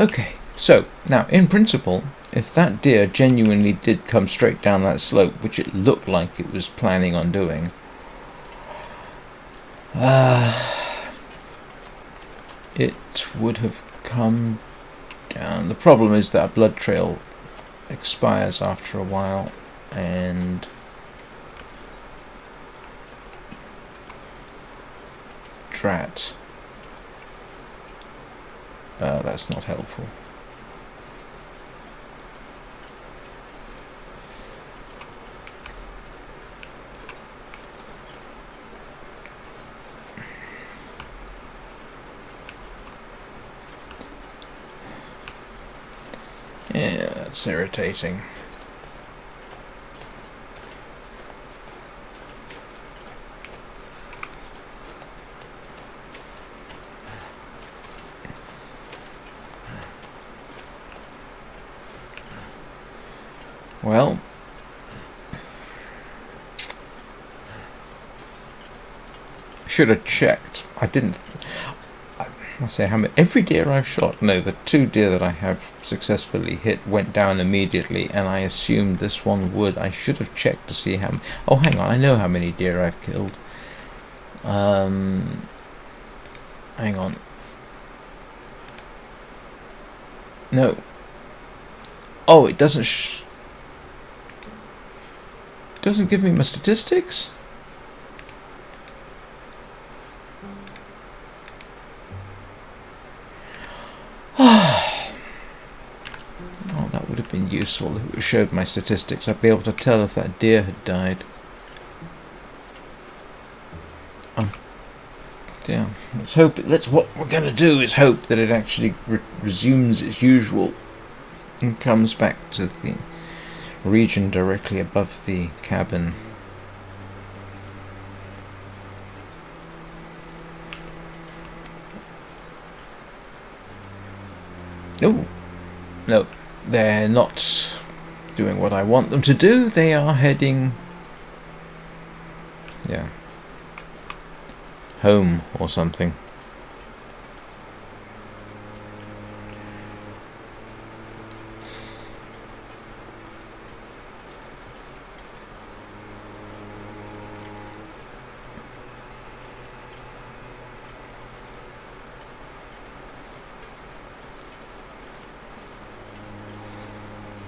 Okay. So, now, in principle, if that deer genuinely did come straight down that slope, which it looked like it was planning on doing, it would have come down. The problem is that a blood trail expires after a while, and drat. That's not helpful. Yeah, that's irritating. Well, should have checked. I didn't. I say how many. Every deer I've shot, no, the 2 deer that I have successfully hit went down immediately, and I assumed this one would. I should have checked to see how. Oh, hang on, I know how many deer I've killed. Hang on. No. Oh, it doesn't. Doesn't give me my statistics. Oh, that would have been useful if it showed my statistics. I'd be able to tell if that deer had died. Yeah, let's hope. What we're going to do is hope that it actually resumes its usual and comes back to the region directly above the cabin. Oh, no, they're not doing what I want them to do. They are heading, yeah, home or something.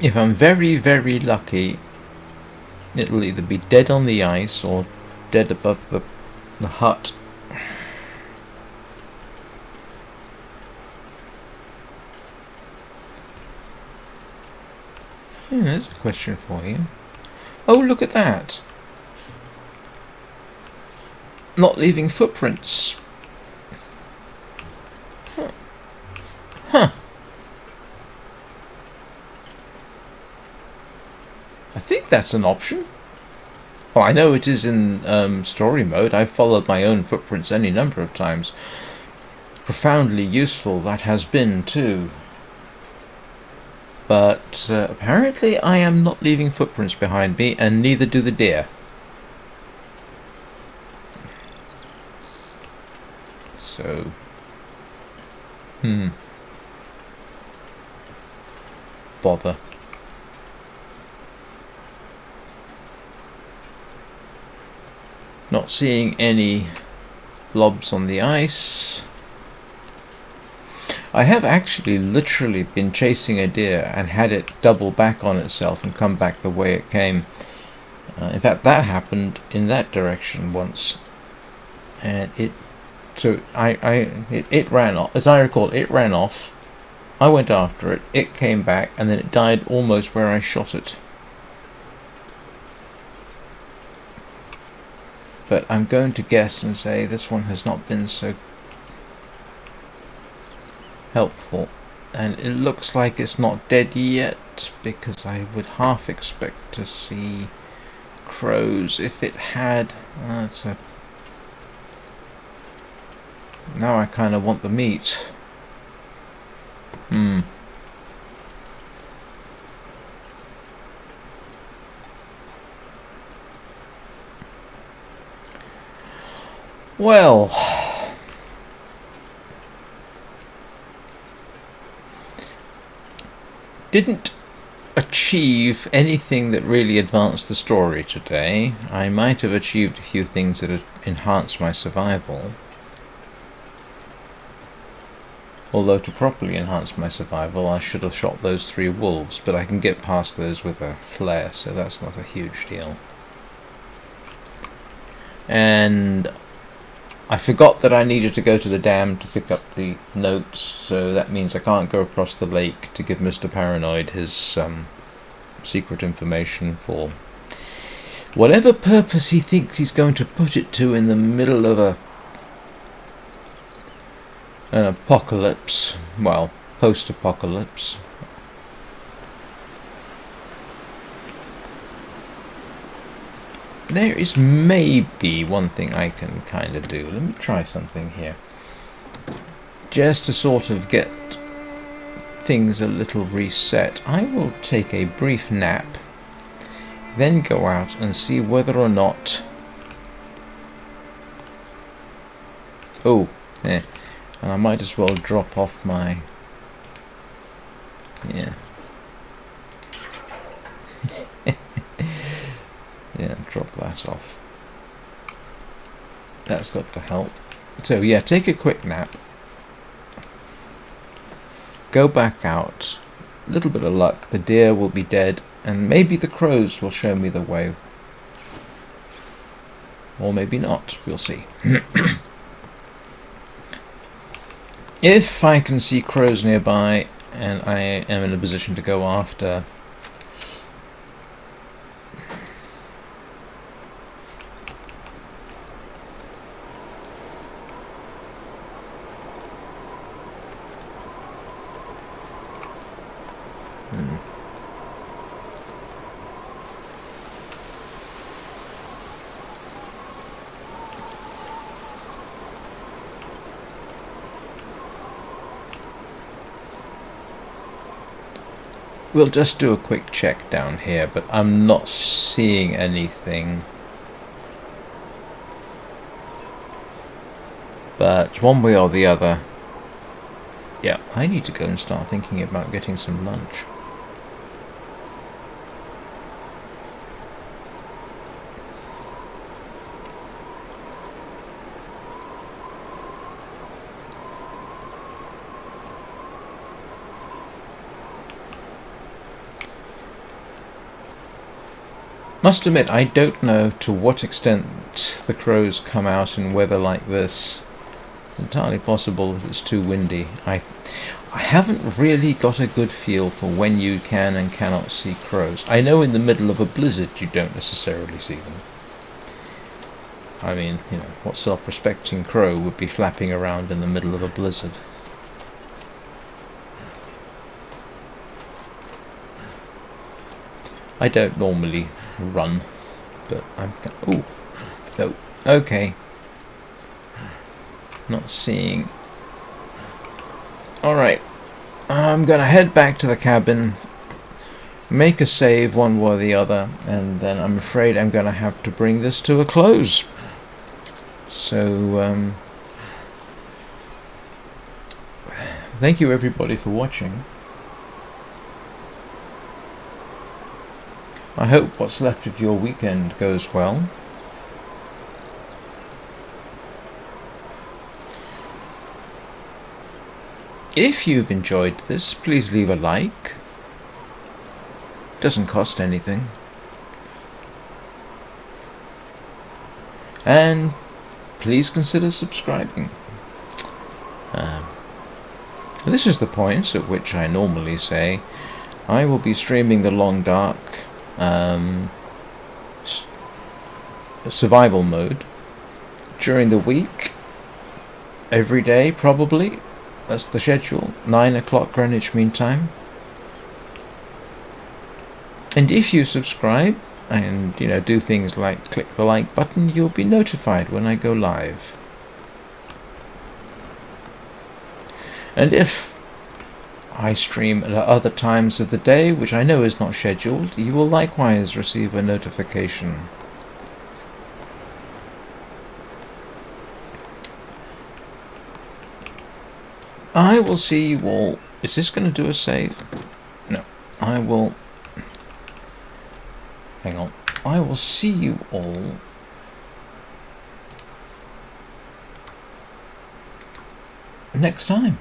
If I'm very, very lucky, it'll either be dead on the ice or dead above the hut. There's a question for you. Oh, look at that. Not leaving footprints. Huh. I think that's an option. Well, I know it is in story mode. I've followed my own footprints any number of times. Profoundly useful that has been too. But apparently I am not leaving footprints behind me, and neither do the deer. So, bother. Not seeing any blobs on the ice. I have actually literally been chasing a deer and had it double back on itself and come back the way it came. In fact, that happened in that direction once, and it ran off. As I recall, it ran off. I went after it. It came back, and then it died almost where I shot it. But I'm going to guess and say this one has not been so helpful, and it looks like it's not dead yet, because I would half expect to see crows if it had. Now I kind of want the meat. Well, didn't achieve anything that really advanced the story today. I might have achieved a few things that enhanced my survival. Although to properly enhance my survival, I should have shot those 3 wolves, but I can get past those with a flare, so that's not a huge deal. And I forgot that I needed to go to the dam to pick up the notes, so that means I can't go across the lake to give Mr. Paranoid his secret information for whatever purpose he thinks he's going to put it to in the middle of an apocalypse. Well, post-apocalypse. There is maybe one thing I can kind of do. Let me try something here. Just to sort of get things a little reset, I will take a brief nap, then go out and see whether or not... Oh, and I might as well drop off my... Yeah. Yeah, drop that off. That's got to help. So yeah, take a quick nap. Go back out. A little bit of luck, the deer will be dead, and maybe the crows will show me the way. Or maybe not, we'll see. If I can see crows nearby, and I am in a position to go after... we'll just do a quick check down here, but I'm not seeing anything. But one way or the other, yeah, I need to go and start thinking about getting some lunch. Must admit, I don't know to what extent the crows come out in weather like this. It's entirely possible if it's too windy. I haven't really got a good feel for when you can and cannot see crows. I know in the middle of a blizzard you don't necessarily see them. I mean, you know, what self-respecting crow would be flapping around in the middle of a blizzard? I don't normally run, but I'm... Oh, no, okay. Not seeing... Alright, I'm gonna head back to the cabin, make a save one way or the other, and then I'm afraid I'm gonna have to bring this to a close. So, thank you everybody for watching. I hope what's left of your weekend goes well. If you've enjoyed this, please leave a like. Doesn't cost anything. And please consider subscribing. This is the point at which I normally say I will be streaming the Long Dark survival mode during the week, every day probably. That's the schedule, 9 o'clock Greenwich Mean Time. And if you subscribe and, you know, do things like click the like button, you'll be notified when I go live. And if I stream at other times of the day, which I know is not scheduled, you will likewise receive a notification. I will see you all. Is this going to do a save? No. I will... Hang on. I will see you all next time.